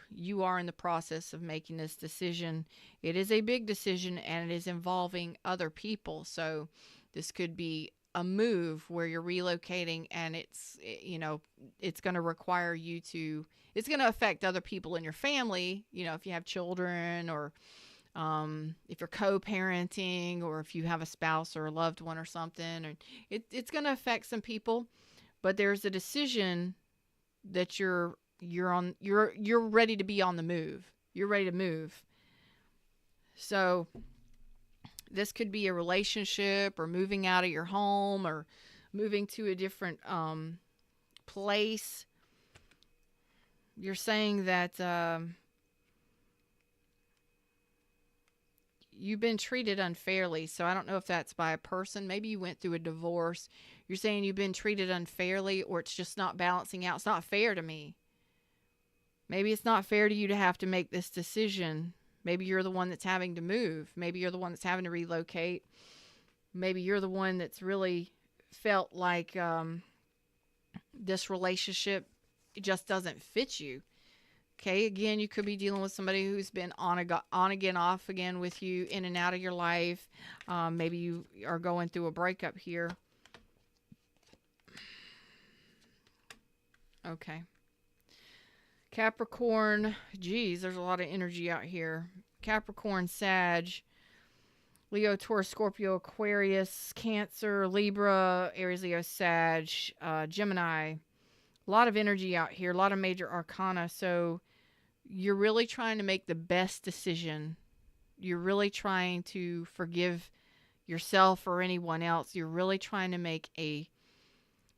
in the process of making this decision. It is a big decision, and it is involving other people. So this could be a move where you're relocating, and it's going to require you to, it's going to affect other people in your family, if you have children, or if you're co-parenting, or if you have a spouse or a loved one or something, or it's going to affect some people. But there's a decision that you're ready to be on the move. You're ready to move. So this could be a relationship, or moving out of your home, or moving to a different place. You're saying that you've been treated unfairly. So I don't know if that's by a person. Maybe you went through a divorce. You're saying you've been treated unfairly, or it's just not balancing out. It's not fair to me. Maybe it's not fair to you to have to make this decision. Maybe you're the one that's having to move. Maybe you're the one that's having to relocate. Maybe you're the one that's really felt like this relationship just doesn't fit you. Okay, again, you could be dealing with somebody who's been on again, off again with you, in and out of your life. Maybe you are going through a breakup here. Okay. Capricorn, geez, there's a lot of energy out here. Capricorn, Sag, Leo, Taurus, Scorpio, Aquarius, Cancer, Libra, Aries, Leo, Sag, Gemini. A lot of energy out here, a lot of major arcana. So you're really trying to make the best decision. You're really trying to forgive yourself or anyone else. You're really trying to make a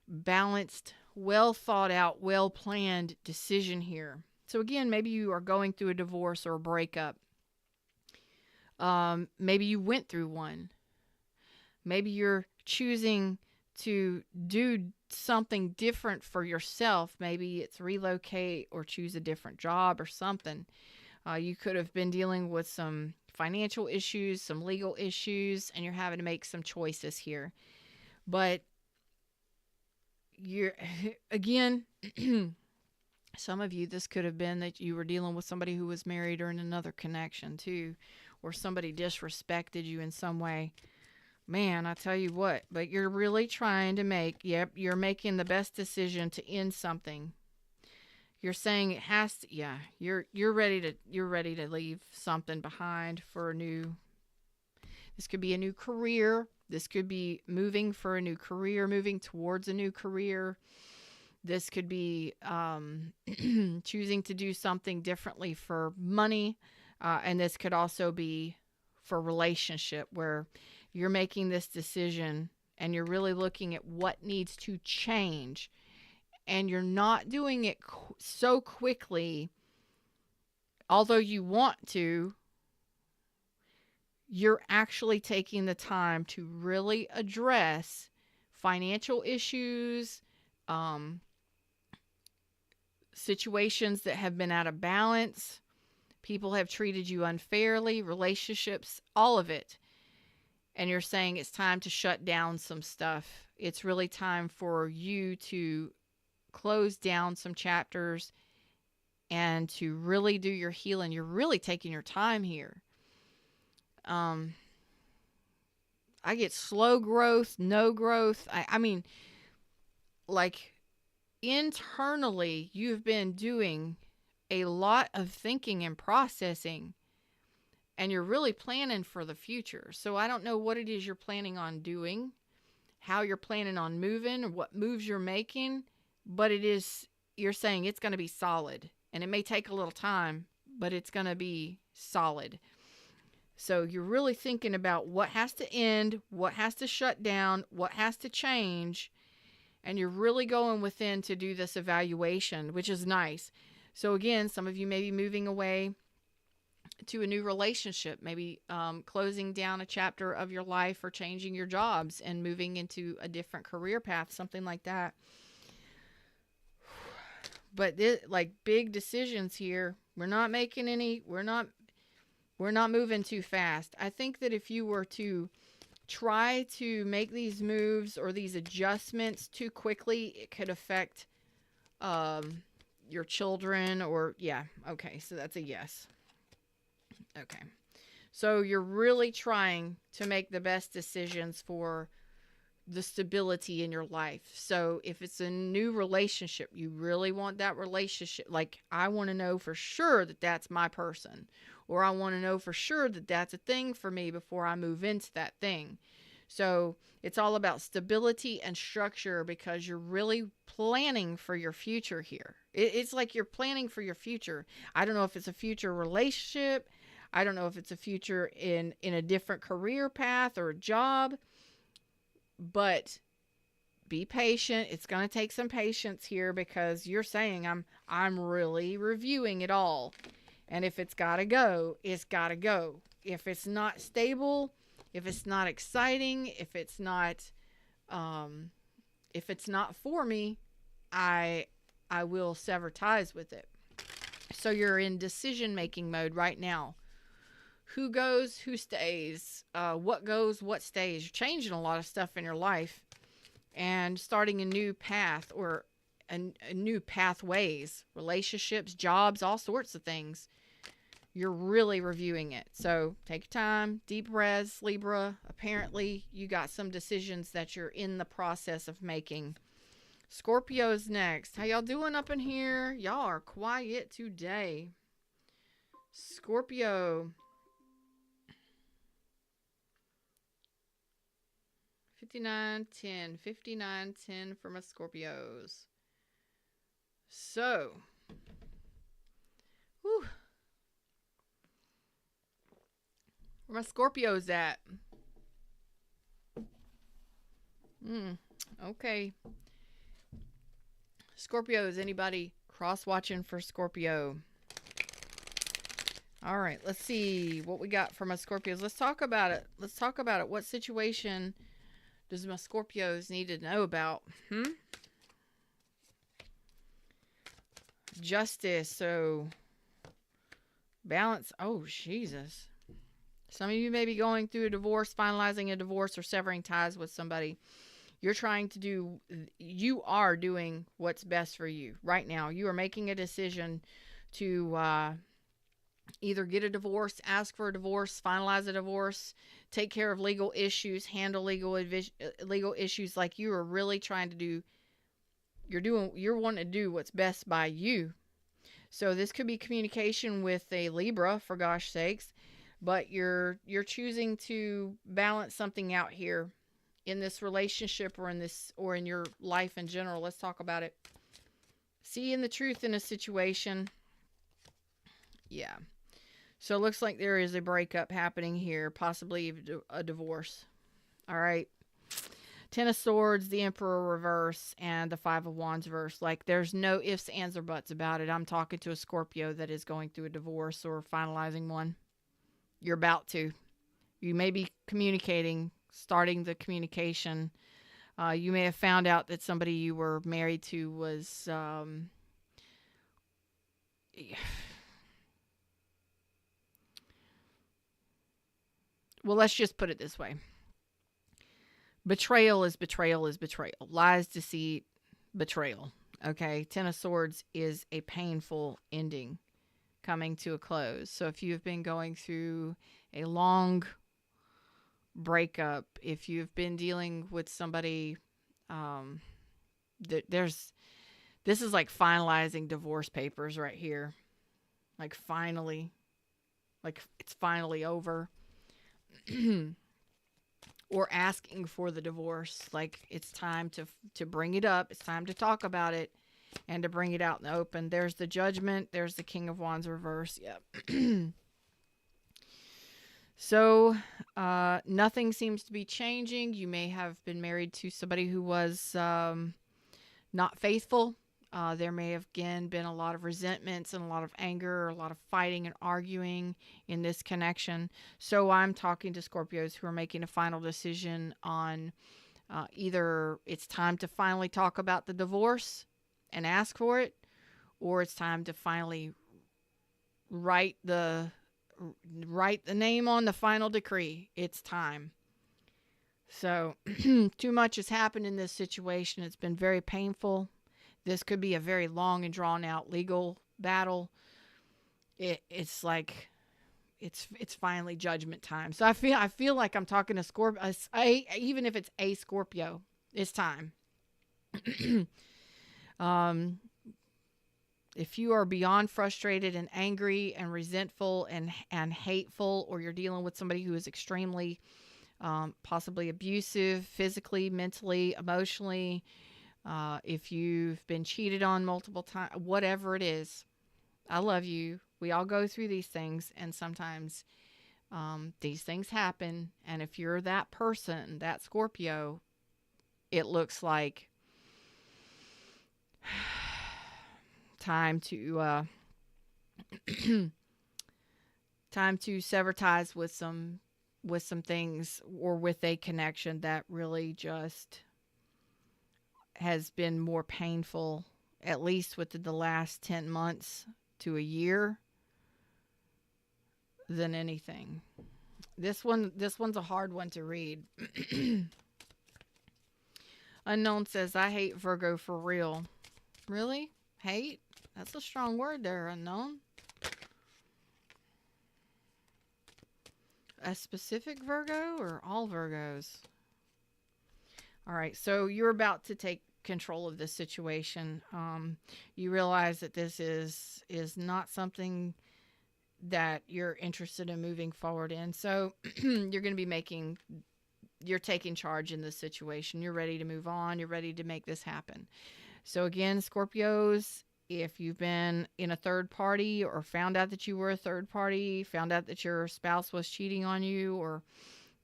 balanced, well thought out, well planned decision here. So again, maybe you are going through a divorce or a breakup. Maybe you went through one. Maybe you're choosing to do something different for yourself. Maybe it's relocate or choose a different job or something. You could have been dealing with some financial issues, some legal issues, and you're having to make some choices here. But you're again, some of you, this could have been that you were dealing with somebody who was married or in another connection too, or somebody disrespected you in some way. Man, I tell you what, but you're really trying to you're making the best decision to end something. You're saying it has to, yeah, you're ready to leave something behind for a new, this could be a new career. This could be moving for a new career, moving towards a new career. This could be choosing to do something differently for money. And this could also be for relationship, where you're making this decision and you're really looking at what needs to change. And you're not doing it so quickly, although you want to. You're actually taking the time to really address financial issues, situations that have been out of balance, people have treated you unfairly, relationships, all of it. And you're saying it's time to shut down some stuff. It's really time for you to close down some chapters and to really do your healing. You're really taking your time here. I get slow growth, no growth. I mean, like, internally, you've been doing a lot of thinking and processing, and you're really planning for the future. So I don't know what it is you're planning on doing, how you're planning on moving, or what moves you're making, but you're saying it's going to be solid, and it may take a little time, but it's going to be solid. So you're really thinking about what has to end, what has to shut down, what has to change, and you're really going within to do this evaluation, which is nice. So again, some of you may be moving away to a new relationship, maybe closing down a chapter of your life or changing your jobs and moving into a different career path, something like that. But like big decisions here, we're not moving too fast. I think that if you were to try to make these moves or these adjustments too quickly, it could affect your children or, yeah. Okay, so that's a yes. Okay. So you're really trying to make the best decisions for the stability in your life. So if it's a new relationship, you really want that relationship. Like, I want to know for sure that that's my person, or I want to know for sure that that's a thing for me before I move into that thing. So it's all about stability and structure, because you're really planning for your future here. It's like you're planning for your future. I don't know if it's a future relationship. I don't know if it's a future in a different career path or a job. But be patient. It's going to take some patience here, because you're saying I'm really reviewing it all. And if it's got to go, it's got to go. If it's not stable, if it's not exciting, if it's not for me, I will sever ties with it. So you're in decision-making mode right now. Who goes, who stays, what goes, what stays. You're changing a lot of stuff in your life and starting a new path, or a new pathways, relationships, jobs, all sorts of things. You're really reviewing it. So take your time, deep breaths, Libra. Apparently you got some decisions that you're in the process of making. Scorpio's next. How y'all doing up in here? Y'all are quiet today. Scorpio. 59-10. 59-10 for my Scorpios. So. Whew. Where my Scorpios at? Okay. Scorpios, anybody cross-watching for Scorpio? All right, let's see what we got for my Scorpios. Let's talk about it. What situation does my Scorpios need to know about? Justice. So, balance. Oh, Jesus. Some of you may be going through a divorce, finalizing a divorce, or severing ties with somebody. You're trying to do, you are doing what's best for you right now. You are making a decision to either get a divorce, ask for a divorce, finalize a divorce, take care of legal issues, handle legal issues. Like, you are really trying to do, you're wanting to do what's best by you. So this could be communication with a Libra, for gosh sakes, but you're choosing to balance something out here in this relationship, or in your life in general. Let's talk about it. Seeing the truth in a situation. Yeah. So it looks like there is a breakup happening here, possibly a divorce. All right. Ten of Swords, the Emperor reverse, and the Five of Wands reverse. Like, there's no ifs, ands, or buts about it. I'm talking to a Scorpio that is going through a divorce or finalizing one. You're about to. You may be communicating, starting the communication. You may have found out that somebody you were married to was... well, let's just put it this way. Betrayal is betrayal is betrayal. Lies, deceit, betrayal. Okay? Ten of Swords is a painful ending coming to a close. So if you've been going through a long breakup, if you've been dealing with somebody, this is like finalizing divorce papers right here. Like, finally. Like, it's finally over. Or asking for the divorce. Like, it's time to bring it up. It's time to talk about it and to bring it out in the open. There's the Judgment. There's the King of Wands reverse. Yep. So, nothing seems to be changing. You may have been married to somebody who was not faithful. There may have, again, been a lot of resentments and a lot of anger, a lot of fighting and arguing in this connection. So I'm talking to Scorpios who are making a final decision on either it's time to finally talk about the divorce and ask for it, or it's time to finally write the name on the final decree. It's time. So too much has happened in this situation. It's been very painful. This could be a very long and drawn out legal battle. It's like it's finally judgment time. So I feel like I'm talking to Scorpio. Even if it's a Scorpio, it's time. If you are beyond frustrated and angry and resentful and hateful, or you're dealing with somebody who is extremely possibly abusive, physically, mentally, emotionally, if you've been cheated on multiple times, whatever it is, I love you. We all go through these things, and sometimes these things happen. And if you're that person, that Scorpio, it looks like time to sever ties with some things, or with a connection that really just has been more painful, at least within the last 10 months to a year, than anything. This one's a hard one to read. Unknown says, I hate Virgo for real. Really? Hate? That's a strong word there, Unknown. A specific Virgo or all Virgos? All right, so you're about to take control of this situation. You realize that this is not something that you're interested in moving forward in. So you're going to be you're taking charge in this situation. You're ready to move on. You're ready to make this happen. So again, Scorpios, if you've been in a third party, or found out that you were a third party, found out that your spouse was cheating on you,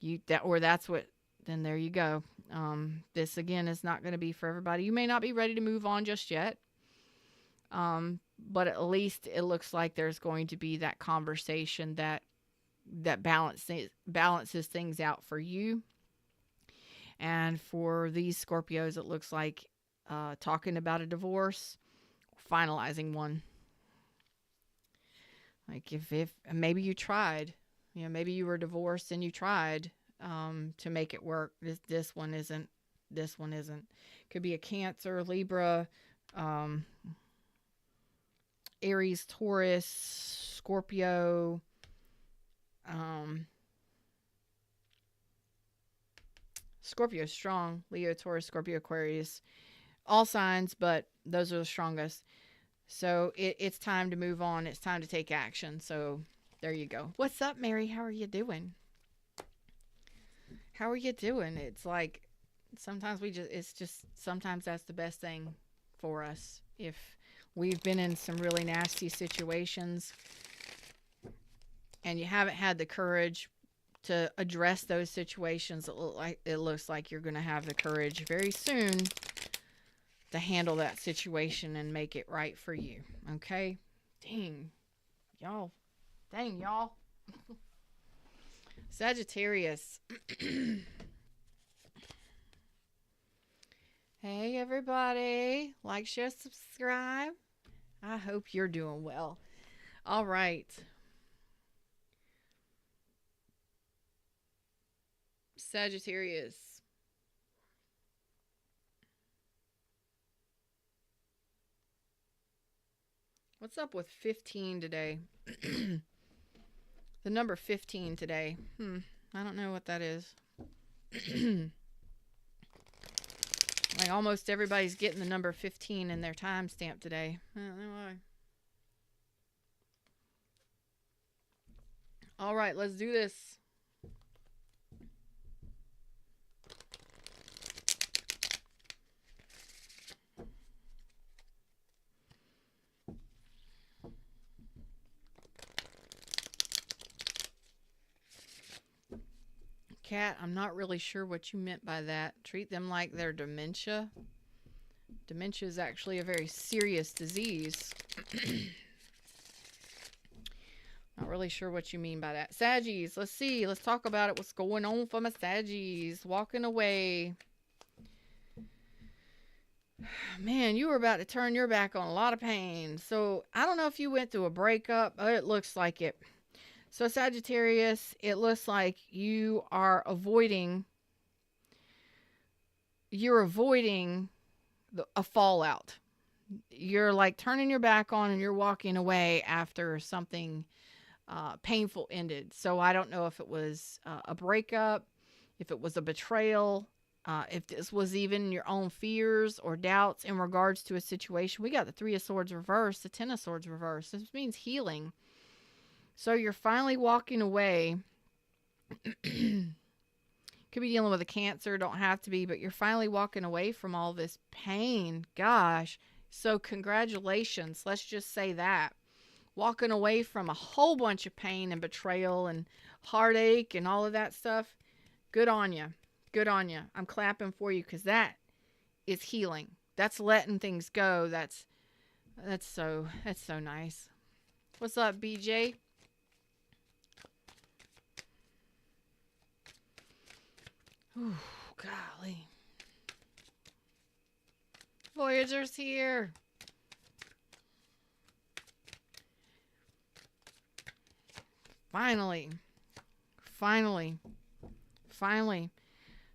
then there you go. This again is not going to be for everybody. You may not be ready to move on just yet. But at least it looks like there's going to be that conversation that balances things out for you. And for these Scorpios, it looks like talking about a divorce, finalizing one. Like, if maybe you tried, maybe you were divorced and you tried to make it work. This one isn't this one isn't. Could be a Cancer, Libra, Aries, Taurus, Scorpio, Scorpio is strong. Leo, Taurus, Scorpio, Aquarius. All signs, but those are the strongest. So it's time to move on. It's time to take action. So there you go. What's up, Mary? How are you doing? How are you doing? It's like sometimes sometimes that's the best thing for us. If we've been in some really nasty situations and you haven't had the courage to address those situations, it looks like you're going to have the courage very soon to handle that situation and make it right for you. Okay? Dang, y'all. Sagittarius. Hey, everybody. Like, share, subscribe. I hope you're doing well. All right. Sagittarius. What's up with 15 today? The number 15 today. I don't know what that is. Like almost everybody's getting the number 15 in their timestamp today. I don't know why. All right, let's do this. Cat, I'm not really sure what you meant by that. Treat them like they're dementia. Dementia is actually a very serious disease. Not really sure what you mean by that. Saggies, let's see. Let's talk about it. What's going on for my Saggies? Walking away. Man, you were about to turn your back on a lot of pain. So, I don't know if you went through a breakup. It looks like it. So, Sagittarius, it looks like you are avoiding a fallout. You're like turning your back on and you're walking away after something painful ended. So, I don't know if it was a breakup, if it was a betrayal, if this was even your own fears or doubts in regards to a situation. We got the Three of Swords reversed, the Ten of Swords reversed. This means healing. So you're finally walking away. Could be dealing with a Cancer, don't have to be, but you're finally walking away from all this pain. Gosh. So congratulations. Let's just say that. Walking away from a whole bunch of pain and betrayal and heartache and all of that stuff. Good on you. Good on you. I'm clapping for you because that is healing. That's letting things go. That's so nice. What's up, BJ? Ooh, golly. Voyager's here. Finally.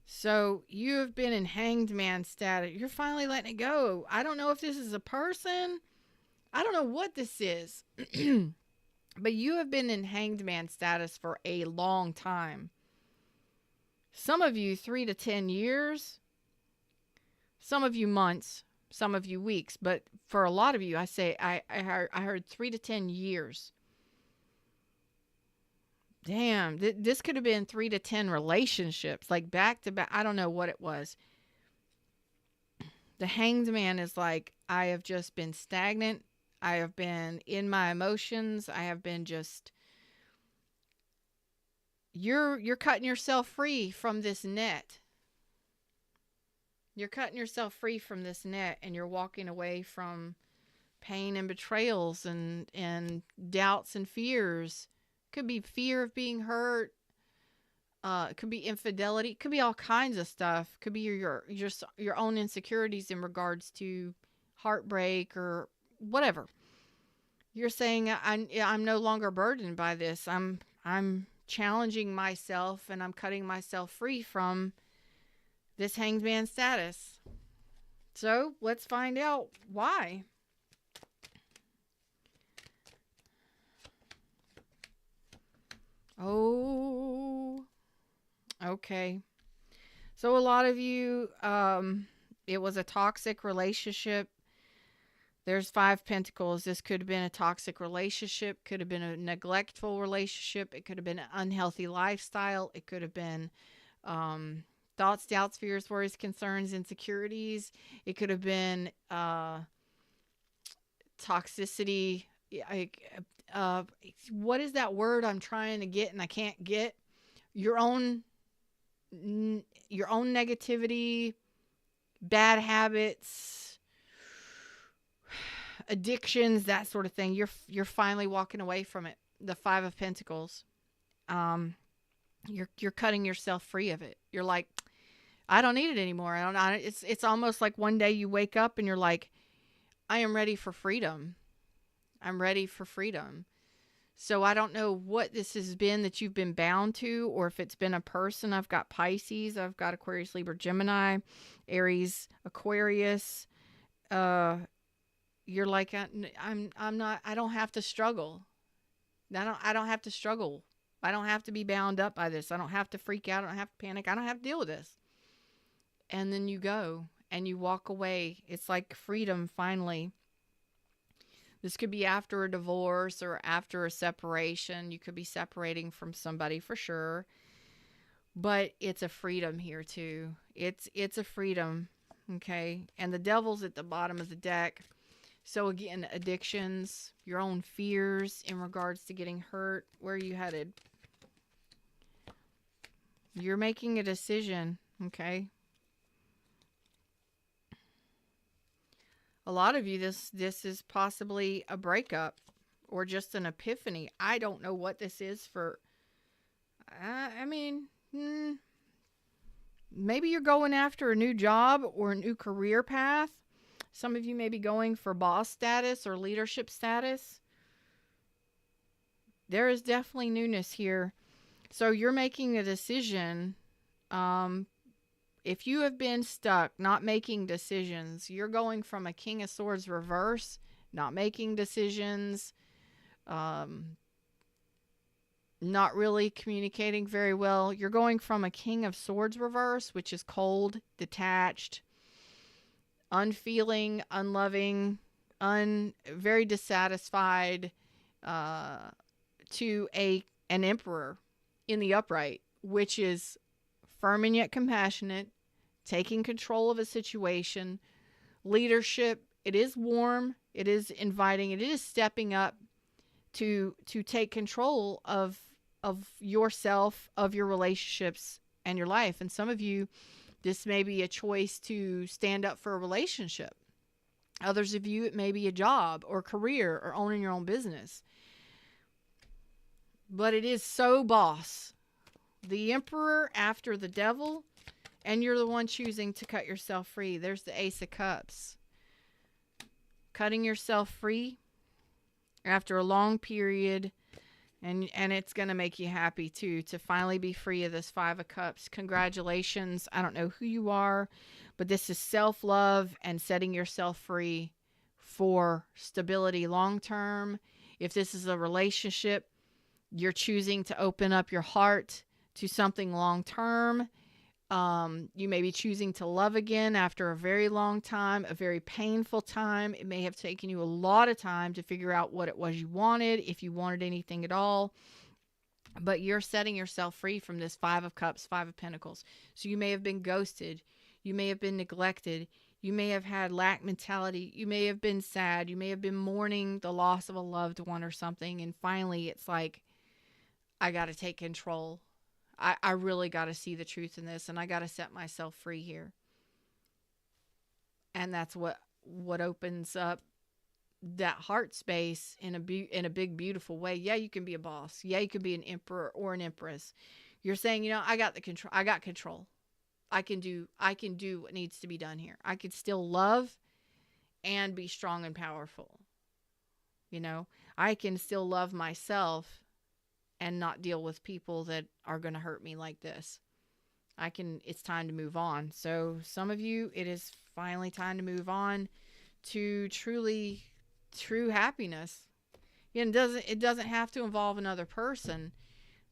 So you have been in hanged man status. You're finally letting it go. I don't know if this is a person. I don't know what this is. But you have been in hanged man status for a long time. Some of you 3 to 10 years, some of you months, some of you weeks, but for a lot of you, I heard 3 to 10 years. Damn, this could have been 3 to 10 relationships, like back to back. I don't know what it was. The hanged man is like, I have just been stagnant. I have been in my emotions. I have been just... You're cutting yourself free from this net. You're cutting yourself free from this net and you're walking away from pain and betrayals and doubts and fears. Could be fear of being hurt. It could be infidelity. It could be all kinds of stuff. Could be your own insecurities in regards to heartbreak or whatever. You're saying I'm no longer burdened by this. I'm challenging myself and I'm cutting myself free from this Hangman status. So let's find out why. Oh, okay. So a lot of you, it was a toxic relationship. There's 5 pentacles. This could have been a toxic relationship, could have been a neglectful relationship. It could have been an unhealthy lifestyle. It could have been thoughts, doubts, fears, worries, concerns, insecurities. It could have been toxicity. What is that word I'm trying to get and I can't get? Your own negativity, bad habits, addictions, that sort of thing. You're finally walking away from it. The 5 of Pentacles. You're cutting yourself free of it. You're like, I don't need it anymore. It's almost like one day you wake up and you're like, I am ready for freedom. I'm ready for freedom. So I don't know what this has been that you've been bound to, or if it's been a person. I've got Pisces, I've got Aquarius, Libra, Gemini, Aries, Aquarius. You're like, I'm not. I don't have to struggle. I don't have to struggle. I don't have to be bound up by this. I don't have to freak out. I don't have to panic. I don't have to deal with this. And then you go and you walk away. It's like freedom finally. This could be after a divorce or after a separation. You could be separating from somebody for sure. But it's a freedom here too. It's a freedom, okay? And the devil's at the bottom of the deck. So again, addictions, your own fears in regards to getting hurt. Where are you headed? You're making a decision, okay? A lot of you, this is possibly a breakup or just an epiphany. I don't know what this is for. Maybe you're going after a new job or a new career path. Some of you may be going for boss status or leadership status. There is definitely newness here. So you're making a decision. If you have been stuck, not making decisions, you're going from a King of Swords reverse, not making decisions, not really communicating very well. You're going from a King of Swords reverse, which is cold, detached, unfeeling, unloving, very dissatisfied, to an Emperor in the upright, which is firm and yet compassionate, taking control of a situation, leadership. It is warm, it is inviting, it is stepping up to take control of yourself, of your relationships and your life. And some of you, this may be a choice to stand up for a relationship. Others of you, it may be a job or career or owning your own business. But it is so boss. The Emperor after the Devil, and you're the one choosing to cut yourself free. There's the Ace of Cups. Cutting yourself free after a long period, and it's going to make you happy too, to finally be free of this 5 of Cups. Congratulations. I don't know who you are, but this is self-love and setting yourself free for stability long term. If this is a relationship, you're choosing to open up your heart to something long term. You may be choosing to love again after a very long time, a very painful time. It may have taken you a lot of time to figure out what it was you wanted, if you wanted anything at all. But you're setting yourself free from this 5 of Cups, 5 of Pentacles. So you may have been ghosted. You may have been neglected. You may have had lack mentality. You may have been sad. You may have been mourning the loss of a loved one or something. And finally, it's like, I got to take control. I really got to see the truth in this, and I got to set myself free here. And that's what opens up that heart space in a big, beautiful way. Yeah, you can be a boss. Yeah, you could be an emperor or an empress. You're saying, I got the control. I got control. I can do what needs to be done here. I could still love and be strong and powerful. I can still love myself and not deal with people that are going to hurt me like this. it's time to move on. So some of you, it is finally time to move on to true happiness. It doesn't have to involve another person,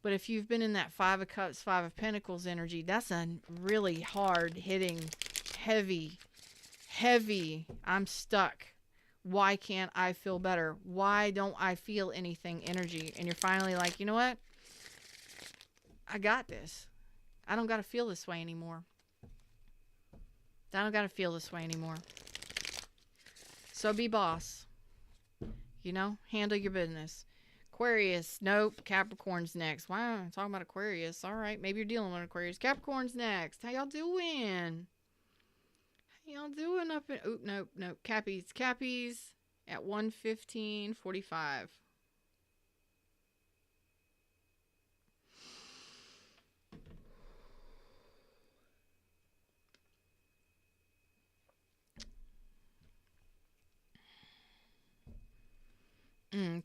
but if you've been in that Five of Cups, Five of Pentacles energy, that's a really hard hitting, heavy, I'm stuck. Why can't I feel better? Why don't I feel anything energy? And you're finally like, you know what? I got this. I don't got to feel this way anymore. I don't got to feel this way anymore. So be boss. You know, handle your business. Aquarius, nope. Capricorn's next. Wow, I'm talking about Aquarius. All right, maybe you're dealing with Aquarius. Capricorn's next. How y'all doing? How y'all doing up in... Oop, nope. Cappies at 1:15:45.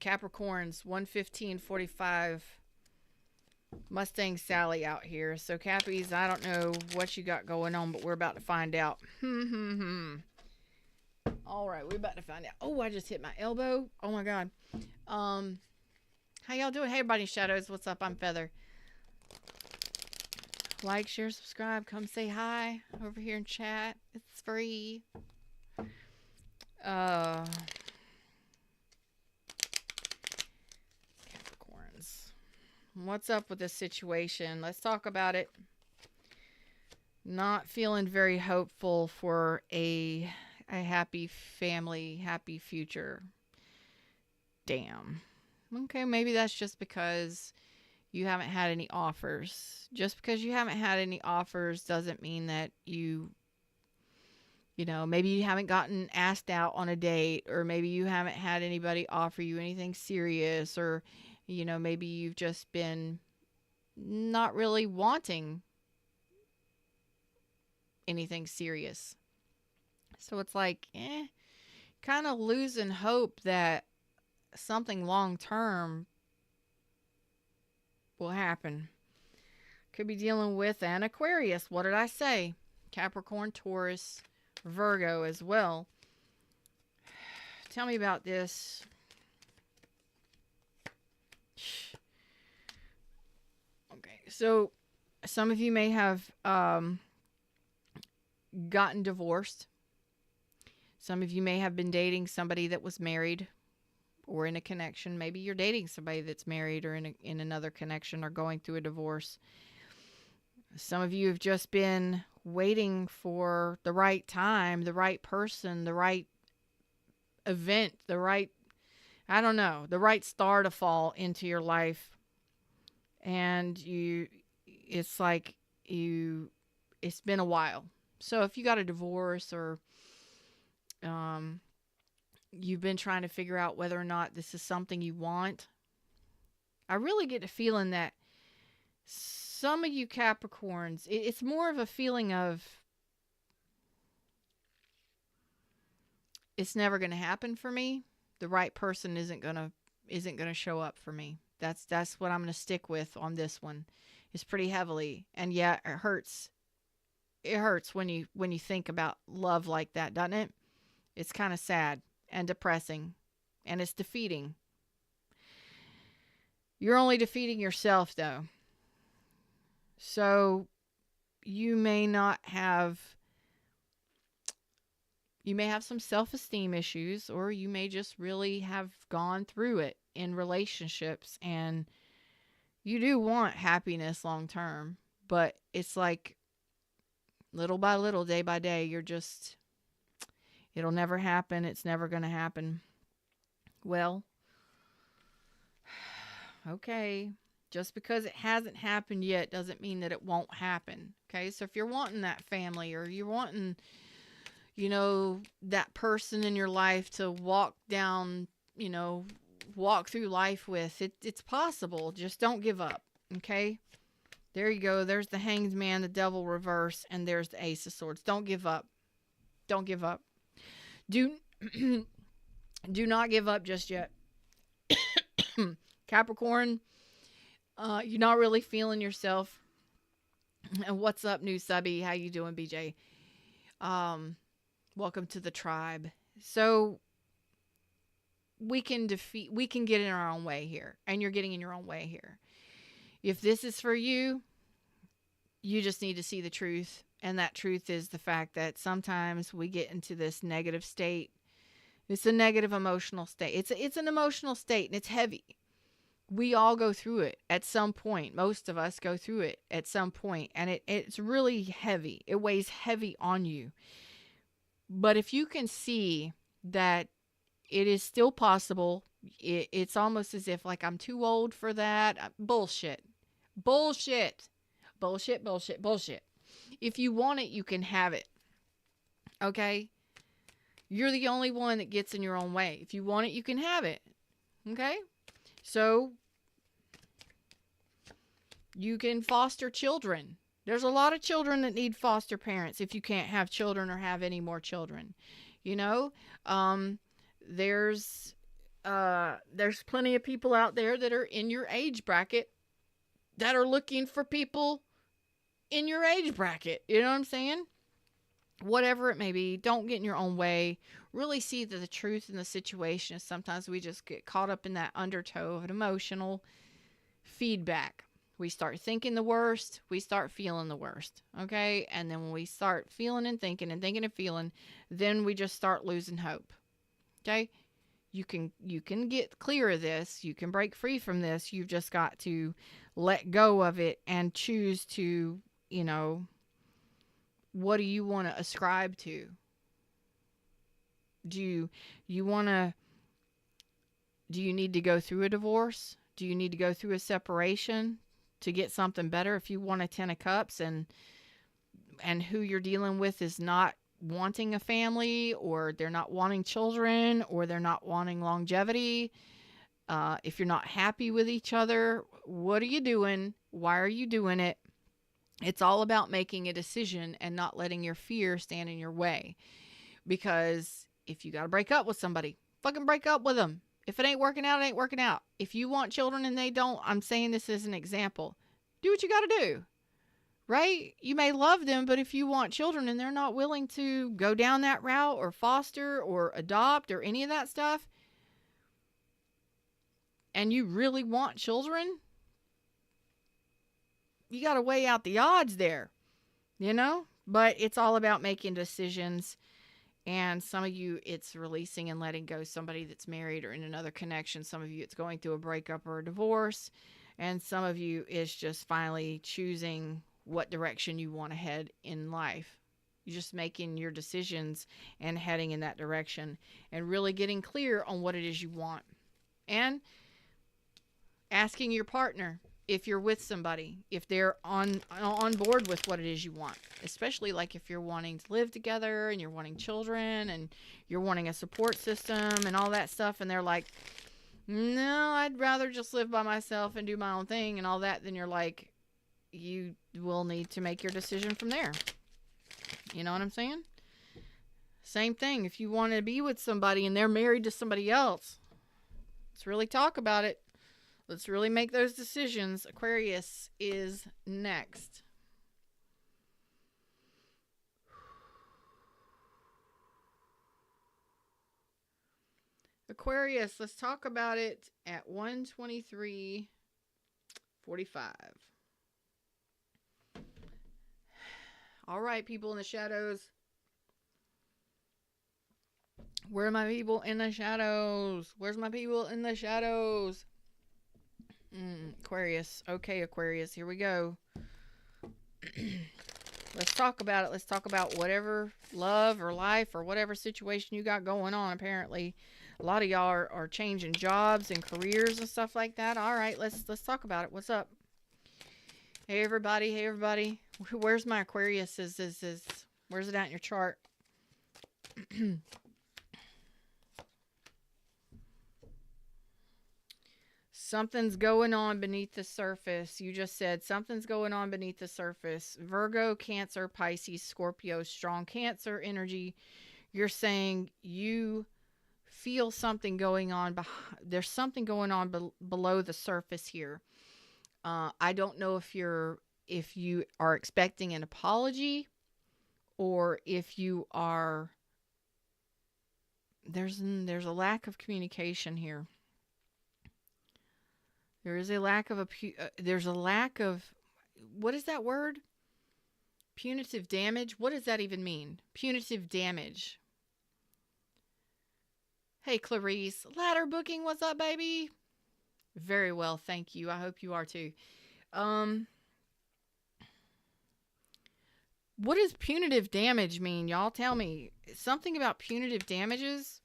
Capricorn's 1:15:45. Mustang Sally out here. So Cappies, I don't know what you got going on, but we're about to find out. All right, we're about to find out. Oh, I just hit my elbow. Oh my God. How y'all doing? Hey, everybody in shadows. What's up? I'm Feather. Like, share, subscribe. Come say hi over here in chat. It's free. What's up with this situation? Let's talk about it. Not feeling very hopeful for a happy family, happy future. Damn. Okay, maybe that's just because you haven't had any offers. Just because you haven't had any offers doesn't mean that you know, maybe you haven't gotten asked out on a date, or maybe you haven't had anybody offer you anything serious, or you know, maybe you've just been not really wanting anything serious. So it's like, kind of losing hope that something long term will happen. Could be dealing with an Aquarius. What did I say? Capricorn, Taurus, Virgo as well. Tell me about this. Okay, so some of you may have gotten divorced. Some of you may have been dating somebody that was married or in a connection. Maybe you're dating somebody that's married or in another connection or going through a divorce. Some of you have just been waiting for the right time, the right person, the right event, the right star to fall into your life. And it's been a while. So if you got a divorce, or you've been trying to figure out whether or not this is something you want, I really get a feeling that some of you Capricorns, it's more of a feeling of it's never going to happen for me. The right person isn't going to show up for me. That's what I'm going to stick with on this one. It's pretty heavily. And yeah, it hurts. It hurts when you think about love like that, doesn't it? It's kind of sad and depressing, and it's defeating. You're only defeating yourself though. So you may have some self-esteem issues, or you may just really have gone through it in relationships, and you do want happiness long term, but it's like little by little, day by day, it'll never happen. It's never going to happen. Well, okay. Just because it hasn't happened yet doesn't mean that it won't happen. Okay. So if you're wanting that family, or you're wanting, that person in your life to walk through life with, it's possible. Just don't give up. Okay. There you go. There's the Hanged Man, the Devil reverse, and there's the Ace of Swords. Don't give up. Don't give up. Do not give up just yet. Capricorn, you're not really feeling yourself And what's up, new subby? How you doing, BJ? Welcome to the tribe. So we can get in our own way here, and you're getting in your own way here. If this is for you, you just need to see the truth, and that truth is the fact that sometimes we get into this negative state. It's a negative emotional state. It's an emotional state, and it's heavy. We all go through it at some point. Most of us go through it at some point, and it's really heavy. It weighs heavy on you. But if you can see that it is still possible, it's almost as if like I'm too old for that. Bullshit. Bullshit. Bullshit, bullshit, bullshit. If you want it, you can have it. Okay? You're the only one that gets in your own way. If you want it, you can have it. Okay? So, you can foster children. There's a lot of children that need foster parents if you can't have children or have any more children. You know? There's plenty of people out there that are in your age bracket that are looking for people in your age bracket. You know what I'm saying? Whatever it may be, don't get in your own way. Really see the truth in the situation. Sometimes we just get caught up in that undertow of an emotional feedback. We start thinking the worst, we start feeling the worst, okay? And then when we start feeling and thinking and feeling, then we just start losing hope, okay? You can get clear of this. You can break free from this. You've just got to let go of it and choose to, you know, what do you want to ascribe to? Do you need to go through a divorce? Do you need to go through a separation to get something better? If you want a 10 of cups and who you're dealing with is not wanting a family, or they're not wanting children, or they're not wanting longevity, if you're not happy with each other, what are you doing? Why are you doing it? It's all about making a decision and not letting your fear stand in your way. Because if you got to break up with somebody, fucking break up with them. If it ain't working out, it ain't working out. If you want children and they don't, I'm saying this as an example, do what you got to do. Right? You may love them, but if you want children and they're not willing to go down that route or foster or adopt or any of that stuff, and you really want children, you got to weigh out the odds there, you know? But it's all about making decisions. And some of you, it's releasing and letting go somebody that's married or in another connection. Some of you, it's going through a breakup or a divorce. And some of you, it's just finally choosing what direction you want to head in life. You're just making your decisions and heading in that direction and really getting clear on what it is you want. And asking your partner, if you're with somebody, if they're on board with what it is you want, especially like if you're wanting to live together and you're wanting children and you're wanting a support system and all that stuff, and they're like, no, I'd rather just live by myself and do my own thing and all that, then you're like, you will need to make your decision from there. You know what I'm saying? Same thing. If you want to be with somebody and they're married to somebody else, let's really talk about it. Let's really make those decisions. Aquarius is next. Aquarius, let's talk about it at 1:23:45. All right, people in the shadows. Where are my people in the shadows? Where's my people in the shadows? Aquarius. Okay, Aquarius, here we go. Let's talk about it. Let's talk about whatever love or life or whatever situation you got going on. Apparently, a lot of y'all are changing jobs and careers and stuff like that. All right, let's talk about it. What's up? Hey, everybody. Hey, everybody. Where's my Aquarius? Where's it at in your chart? Something's going on beneath the surface. You just said something's going on beneath the surface. Virgo, Cancer, Pisces, Scorpio, strong Cancer energy. You're saying you feel something going on. There's something going on below the surface here. I don't know if you're if you are expecting an apology, or if you are, there's a lack of communication here. There is a lack of there's a lack of, what is that word? Punitive damage? What does that even mean? Punitive damage. Hey, Clarice. Ladder booking, what's up, baby? Very well, thank you. I hope you are too. What does punitive damage mean? Y'all tell me. Something about punitive damages?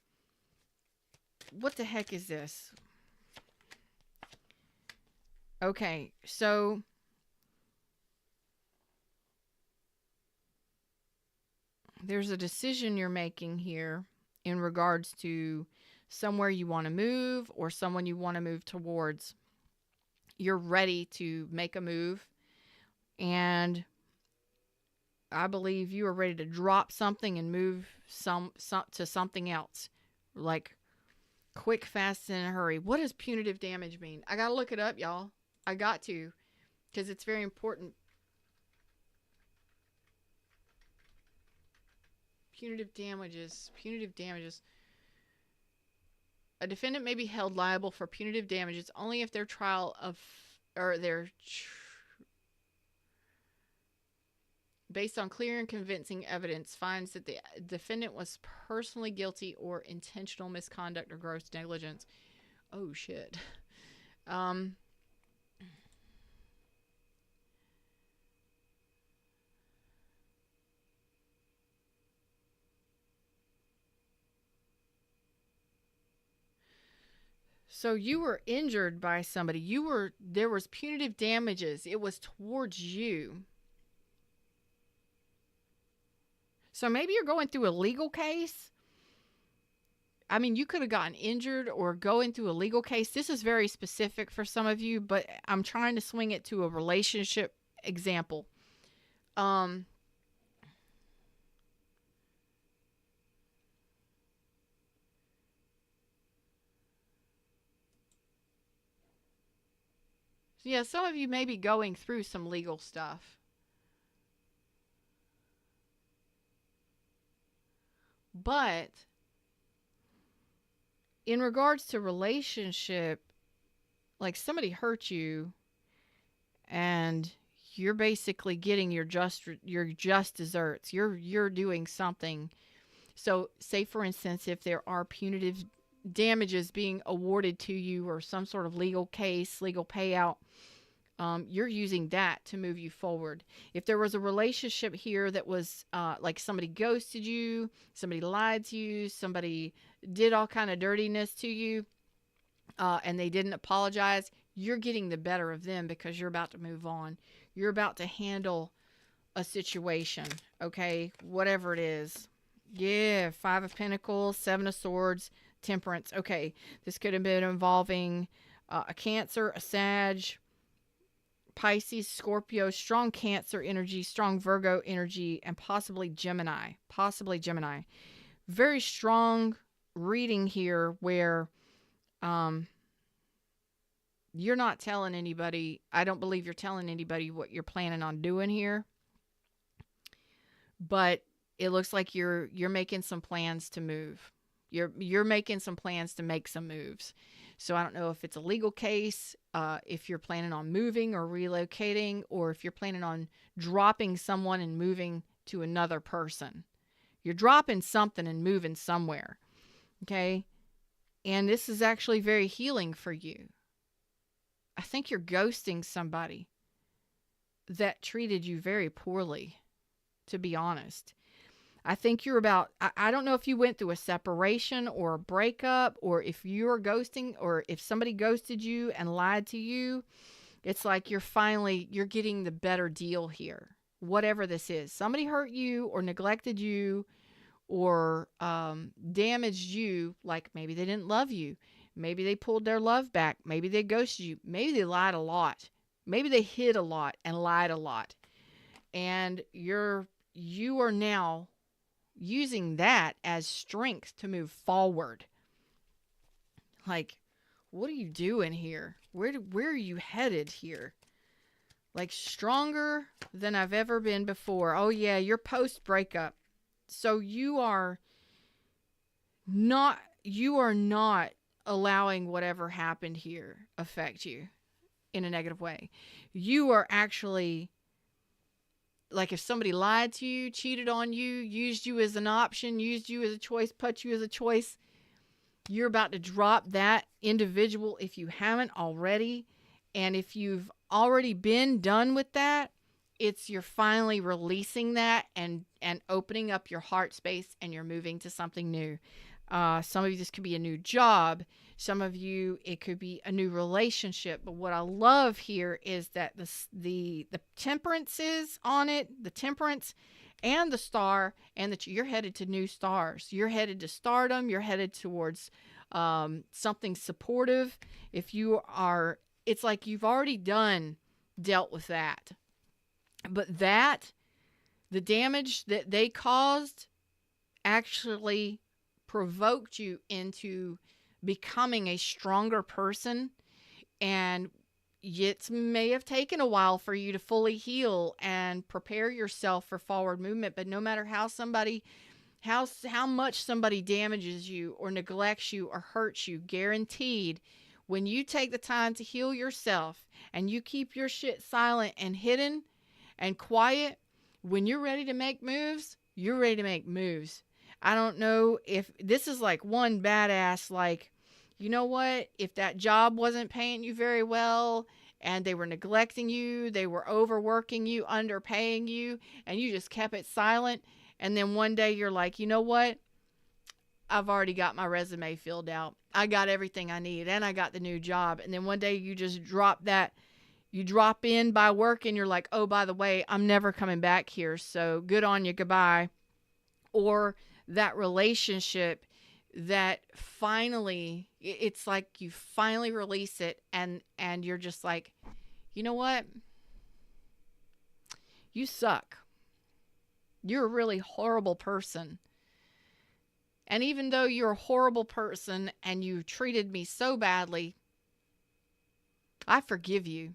What the heck is this? Okay, so there's a decision you're making here in regards to somewhere you want to move or someone you want to move towards. You're ready to make a move, and I believe you are ready to drop something and move some to something else, like quick, fast, and in a hurry. What does punitive damage mean? I got to look it up, y'all. I got to, because it's very important. Punitive damages. Punitive damages. A defendant may be held liable for punitive damages only if their trial of, or their based on clear and convincing evidence finds that the defendant was personally guilty or intentional misconduct or gross negligence. Oh shit. So you were injured by somebody. There was punitive damages. It was towards you. So maybe you're going through a legal case. I mean, you could have gotten injured or going through a legal case. This is very specific for some of you, but I'm trying to swing it to a relationship example. Yeah, some of you may be going through some legal stuff. But in regards to relationship, like somebody hurt you and you're basically getting your just desserts. You're doing something. So say for instance, if there are punitive damages being awarded to you or some sort of legal case, legal payout, you're using that to move you forward. If there was a relationship here that was like somebody ghosted you, somebody lied to you, somebody did all kind of dirtiness to you, and they didn't apologize, you're getting the better of them because you're about to move on. You're about to handle a situation, okay? Whatever it is. Yeah, 5 of Pentacles, 7 of Swords, Temperance. Okay, this could have been involving a Cancer, a Sag, Pisces, Scorpio, strong Cancer energy, strong Virgo energy, and possibly Gemini. Possibly Gemini. Very strong reading here where you're not telling anybody. I don't believe you're telling anybody what you're planning on doing here. But it looks like you're making some plans to move. You're making some plans to make some moves. So I don't know if it's a legal case, if you're planning on moving or relocating, or if you're planning on dropping someone and moving to another person. You're dropping something and moving somewhere. Okay? And this is actually very healing for you. I think you're ghosting somebody that treated you very poorly, to be honest. I think you're about, I don't know if you went through a separation or a breakup, or if you're ghosting, or if somebody ghosted you and lied to you. It's like you're getting the better deal here. Whatever this is. Somebody hurt you or neglected you or damaged you, like maybe they didn't love you. Maybe they pulled their love back. Maybe they ghosted you. Maybe they lied a lot. Maybe they hid a lot and lied a lot. And you are now using that as strength to move forward. Like, what are you doing here? Where are you headed here? like stronger than I've ever been before. Oh yeah, you're post breakup. So you are not allowing whatever happened here affect you in a negative way. You are actually, like, if somebody lied to you, cheated on you, used you as an option, used you as a choice, put you as a choice, you're about to drop that individual if you haven't already. And if you've already been done with that, you're finally releasing that and opening up your heart space, and you're moving to something new. Some of you, this could be a new job. Some of you, it could be a new relationship. But what I love here is that the temperance is on it, the temperance and the star, and that you're headed to new stars. You're headed to stardom. You're headed towards something supportive. If you are, it's like you've already dealt with that. But the damage that they caused actually provoked you into becoming a stronger person, and it may have taken a while for you to fully heal and prepare yourself for forward movement. But no matter how much somebody damages you or neglects you or hurts you, guaranteed, when you take the time to heal yourself and you keep your shit silent and hidden and quiet, when you're ready to make moves, you're ready to make moves. I don't know if this is like one badass, like, you know what? If that job wasn't paying you very well and they were neglecting you, they were overworking you, underpaying you, and you just kept it silent. And then one day you're like, you know what? I've already got my resume filled out. I got everything I need, and I got the new job. And then one day you just drop that. You drop in by work and you're like, oh, by the way, I'm never coming back here. So good on you. Goodbye. Or that relationship that finally, it's like you finally release it, and you're just like, you know what? You suck. You're a really horrible person. And even though you're a horrible person and you treated me so badly, I forgive you.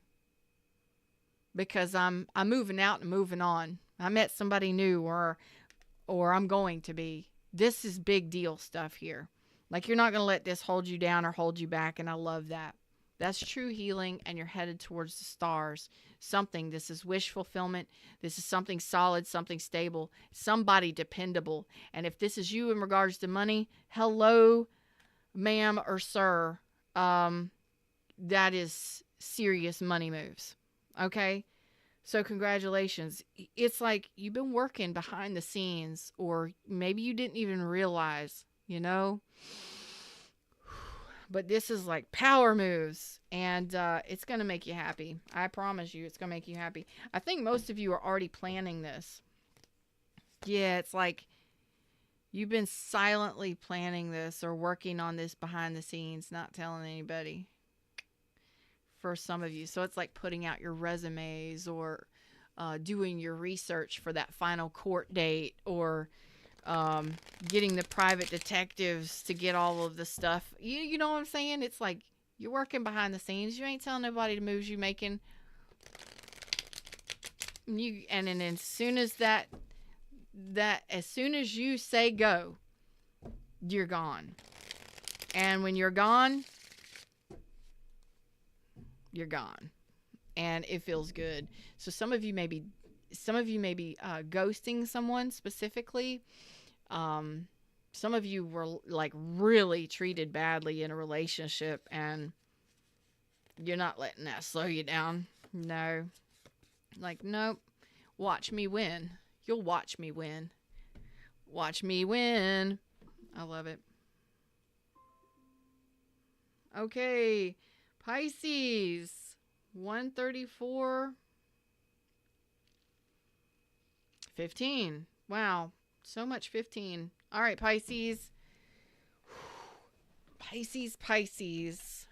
Because I'm moving out and moving on. I met somebody new, or I'm going to be. This is big deal stuff here. Like, you're not going to let this hold you down or hold you back, and I love that. That's true healing, and you're headed towards the stars. This is wish fulfillment. This is something solid, something stable, somebody dependable. And if this is you in regards to money, hello, ma'am or sir. That is serious money moves. Okay? So congratulations. It's like you've been working behind the scenes, or maybe you didn't even realize, you know? But this is like power moves, and it's going to make you happy. I promise you, it's going to make you happy. I think most of you are already planning this. Yeah, it's like you've been silently planning this or working on this behind the scenes, not telling anybody. For some of you. So it's like putting out your resumes, or doing your research for that final court date, or getting the private detectives to get all of the stuff. You know what I'm saying? It's like you're working behind the scenes. You ain't telling nobody the moves you making. And then as soon as as soon as you say go, you're gone. And when you're gone, you're gone, and it feels good. So some of you may be ghosting someone specifically. Some of you were like really treated badly in a relationship, and you're not letting that slow you down. No, like, nope. Watch me win. You'll watch me win. Watch me win. I love it. Okay. Pisces, 134, 15. Wow, so much 15. All right, Pisces. Pisces.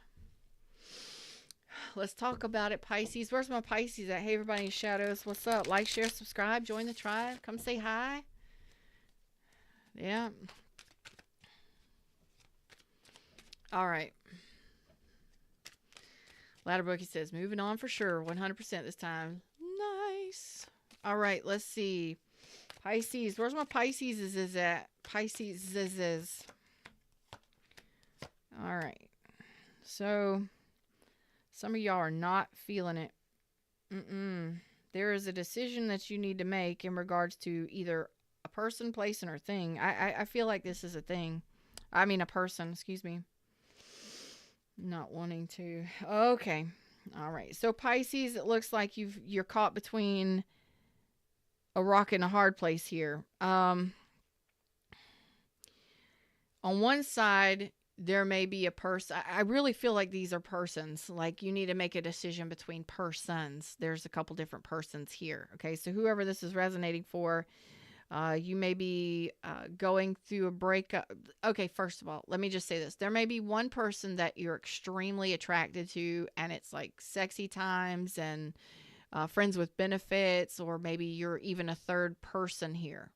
Let's talk about it, Pisces. Where's my Pisces at? Hey, everybody in shadows. What's up? Like, share, subscribe, join the tribe. Come say hi. Yeah. All right. Ladder Bookie says, moving on for sure. 100% this time. Nice. All right, let's see. Pisces. Where's my Pisces is at? Pisces is. All right. So, some of y'all are not feeling it. There is a decision that you need to make in regards to either a person, place, or thing. I feel like this is a thing. I mean, a person, excuse me. Not wanting to. Okay. All right. So Pisces, it looks like you're caught between a rock and a hard place here. On one side, there may be a person. I really feel like these are persons. Like you need to make a decision between persons. There's a couple different persons here. Okay. So whoever this is resonating for, you may be going through a breakup. Okay, first of all, let me just say this. There may be one person that you're extremely attracted to, and it's like sexy times and friends with benefits, or maybe you're even a third person here.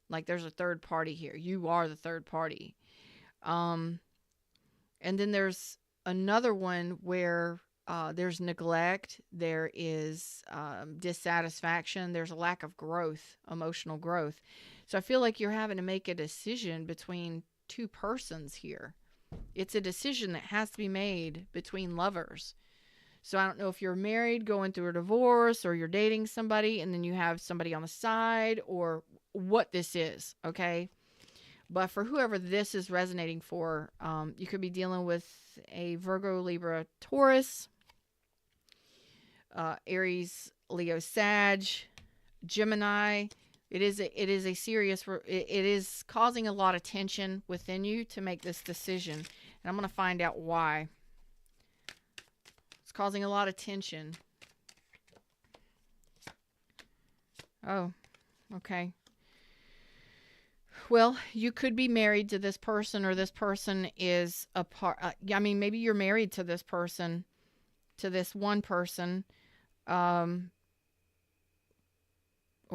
Like there's a third party here. You are the third party. And then there's another one where there's neglect, there is dissatisfaction, there's a lack of growth, emotional growth. So I feel like you're having to make a decision between two persons here. It's a decision that has to be made between lovers. So I don't know if you're married, going through a divorce, or you're dating somebody and then you have somebody on the side, or what this is, okay? But for whoever this is resonating for, you could be dealing with a Virgo, Libra, Taurus, Aries, Leo, Sag, Gemini. It is a serious, it is causing a lot of tension within you to make this decision. And I'm going to find out why. It's causing a lot of tension. Oh, okay. Well, you could be married to this person, or this person is a part. I mean, maybe you're married to this person, to this one person, or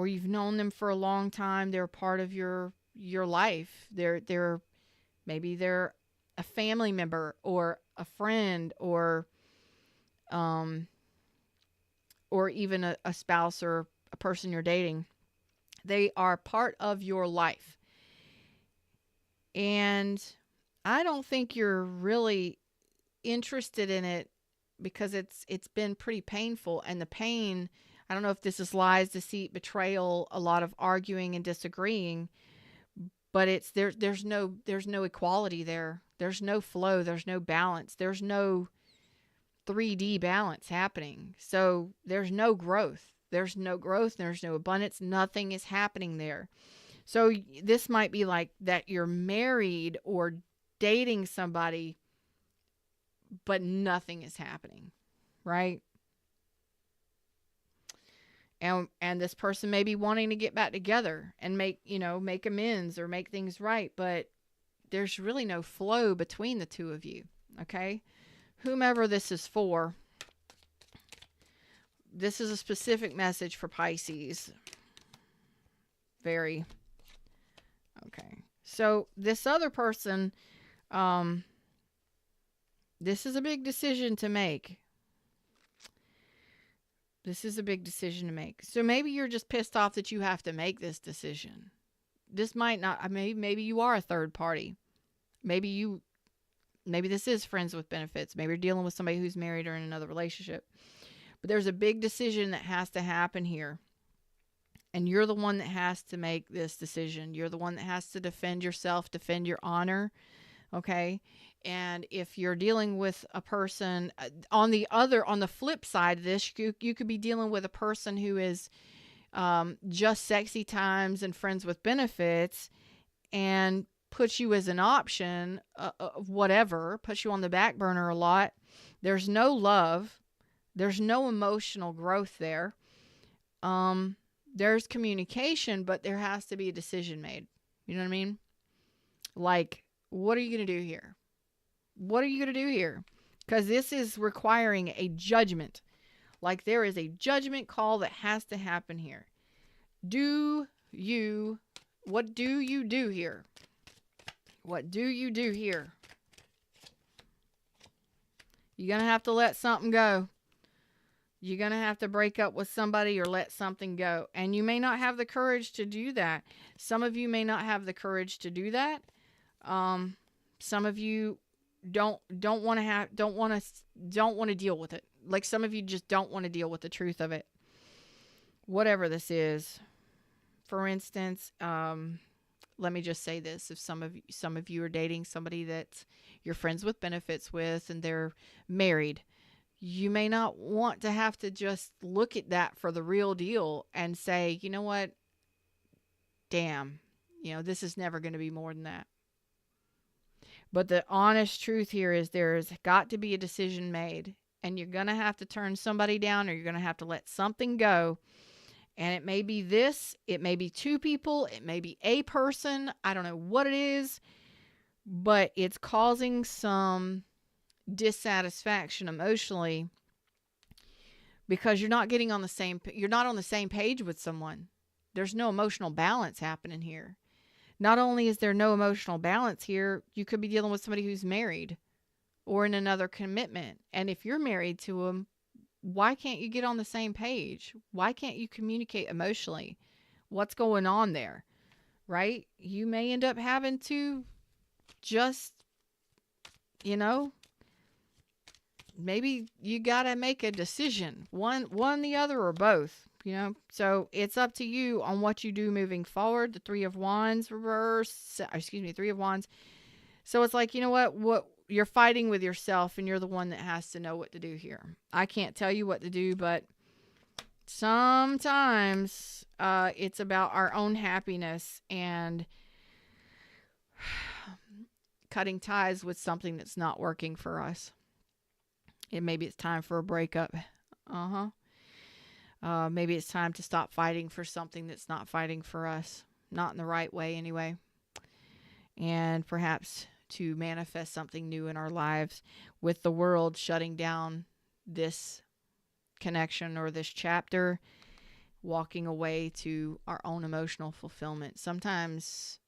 you've known them for a long time. They're part of your life. Maybe they're a family member or a friend, or even a spouse or a person you're dating. They are part of your life. And I don't think you're really interested in it because it's been pretty painful. And the pain, I don't know if this is lies, deceit, betrayal, a lot of arguing and disagreeing, but there's no equality there. There's no flow. There's no balance. There's no 3D balance happening. So there's no growth. There's no growth. There's no abundance. Nothing is happening there. So this might be like that you're married or dating somebody, but nothing is happening, right? And this person may be wanting to get back together and make amends or make things right, but there's really no flow between the two of you, okay? Whomever this is for, this is a specific message for Pisces. Very. Okay. So this other person, this is a big decision to make. This is a big decision to make. So maybe you're just pissed off that you have to make this decision. This might not, maybe you are a third party. Maybe this is friends with benefits. Maybe you're dealing with somebody who's married or in another relationship. But there's a big decision that has to happen here. And you're the one that has to make this decision. You're the one that has to defend yourself, defend your honor. Okay. And if you're dealing with a person on the flip side of this, you could be dealing with a person who is just sexy times and friends with benefits and puts you as an option of whatever, puts you on the back burner a lot. There's no love. There's no emotional growth there. There's communication, but there has to be a decision made. You know what I mean? Like, what are you going to do here? What are you going to do here? Because this is requiring a judgment. Like, there is a judgment call that has to happen here. What do you do here? What do you do here? You're going to have to let something go. You're going to have to break up with somebody or let something go. And you may not have the courage to do that. Some of you may not have the courage to do that. Some of you don't want to deal with it. Like some of you just don't want to deal with the truth of it. Whatever this is. For instance, let me just say this. If some of you are dating somebody that you're friends with benefits with and they're married, you may not want to have to just look at that for the real deal and say, you know what? Damn, this is never going to be more than that. But the honest truth here is there's got to be a decision made, and you're going to have to turn somebody down, or you're going to have to let something go. And it may be this, it may be two people, it may be a person. I don't know what it is, but it's causing some dissatisfaction emotionally because you're not on the same page with someone. There's no emotional balance happening here. Not only is there no emotional balance here, you could be dealing with somebody who's married or in another commitment. And if you're married to them, why can't you get on the same page? Why can't you communicate emotionally? What's going on there? Right? You may end up having to just, maybe you got to make a decision, one, the other, or both, so it's up to you on what you do moving forward. The Three of Wands Three of Wands. So it's like, what you're fighting with yourself, and you're the one that has to know what to do here. I can't tell you what to do, but sometimes it's about our own happiness and cutting ties with something that's not working for us. Maybe it's time for a breakup. Maybe it's time to stop fighting for something that's not fighting for us. Not in the right way anyway. And perhaps to manifest something new in our lives, with the world shutting down this connection or this chapter, walking away to our own emotional fulfillment. Sometimes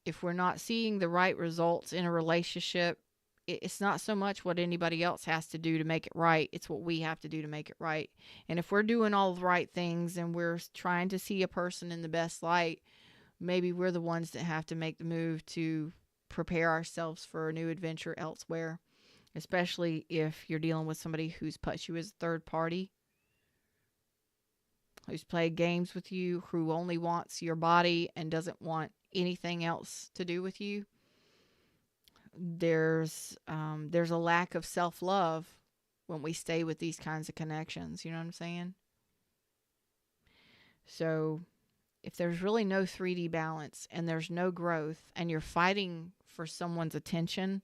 if we're not seeing the right results in a relationship, it's not so much what anybody else has to do to make it right. It's what we have to do to make it right. And if we're doing all the right things and we're trying to see a person in the best light, maybe we're the ones that have to make the move to prepare ourselves for a new adventure elsewhere, especially if you're dealing with somebody who's put you as a third party, who's played games with you, who only wants your body and doesn't want anything else to do with you. There's a lack of self-love when we stay with these kinds of connections. You know what I'm saying? So if there's really no 3D balance and there's no growth and you're fighting for someone's attention,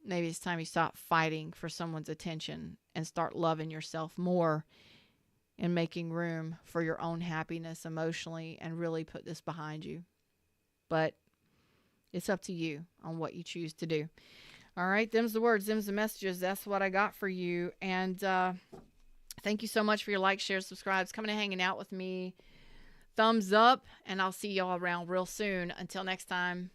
maybe it's time you stop fighting for someone's attention and start loving yourself more and making room for your own happiness emotionally and really put this behind you. But it's up to you on what you choose to do. All right, them's the words, them's the messages. That's what I got for you. And thank you so much for your likes, shares, subscribes, coming and hanging out with me. Thumbs up, and I'll see y'all around real soon. Until next time.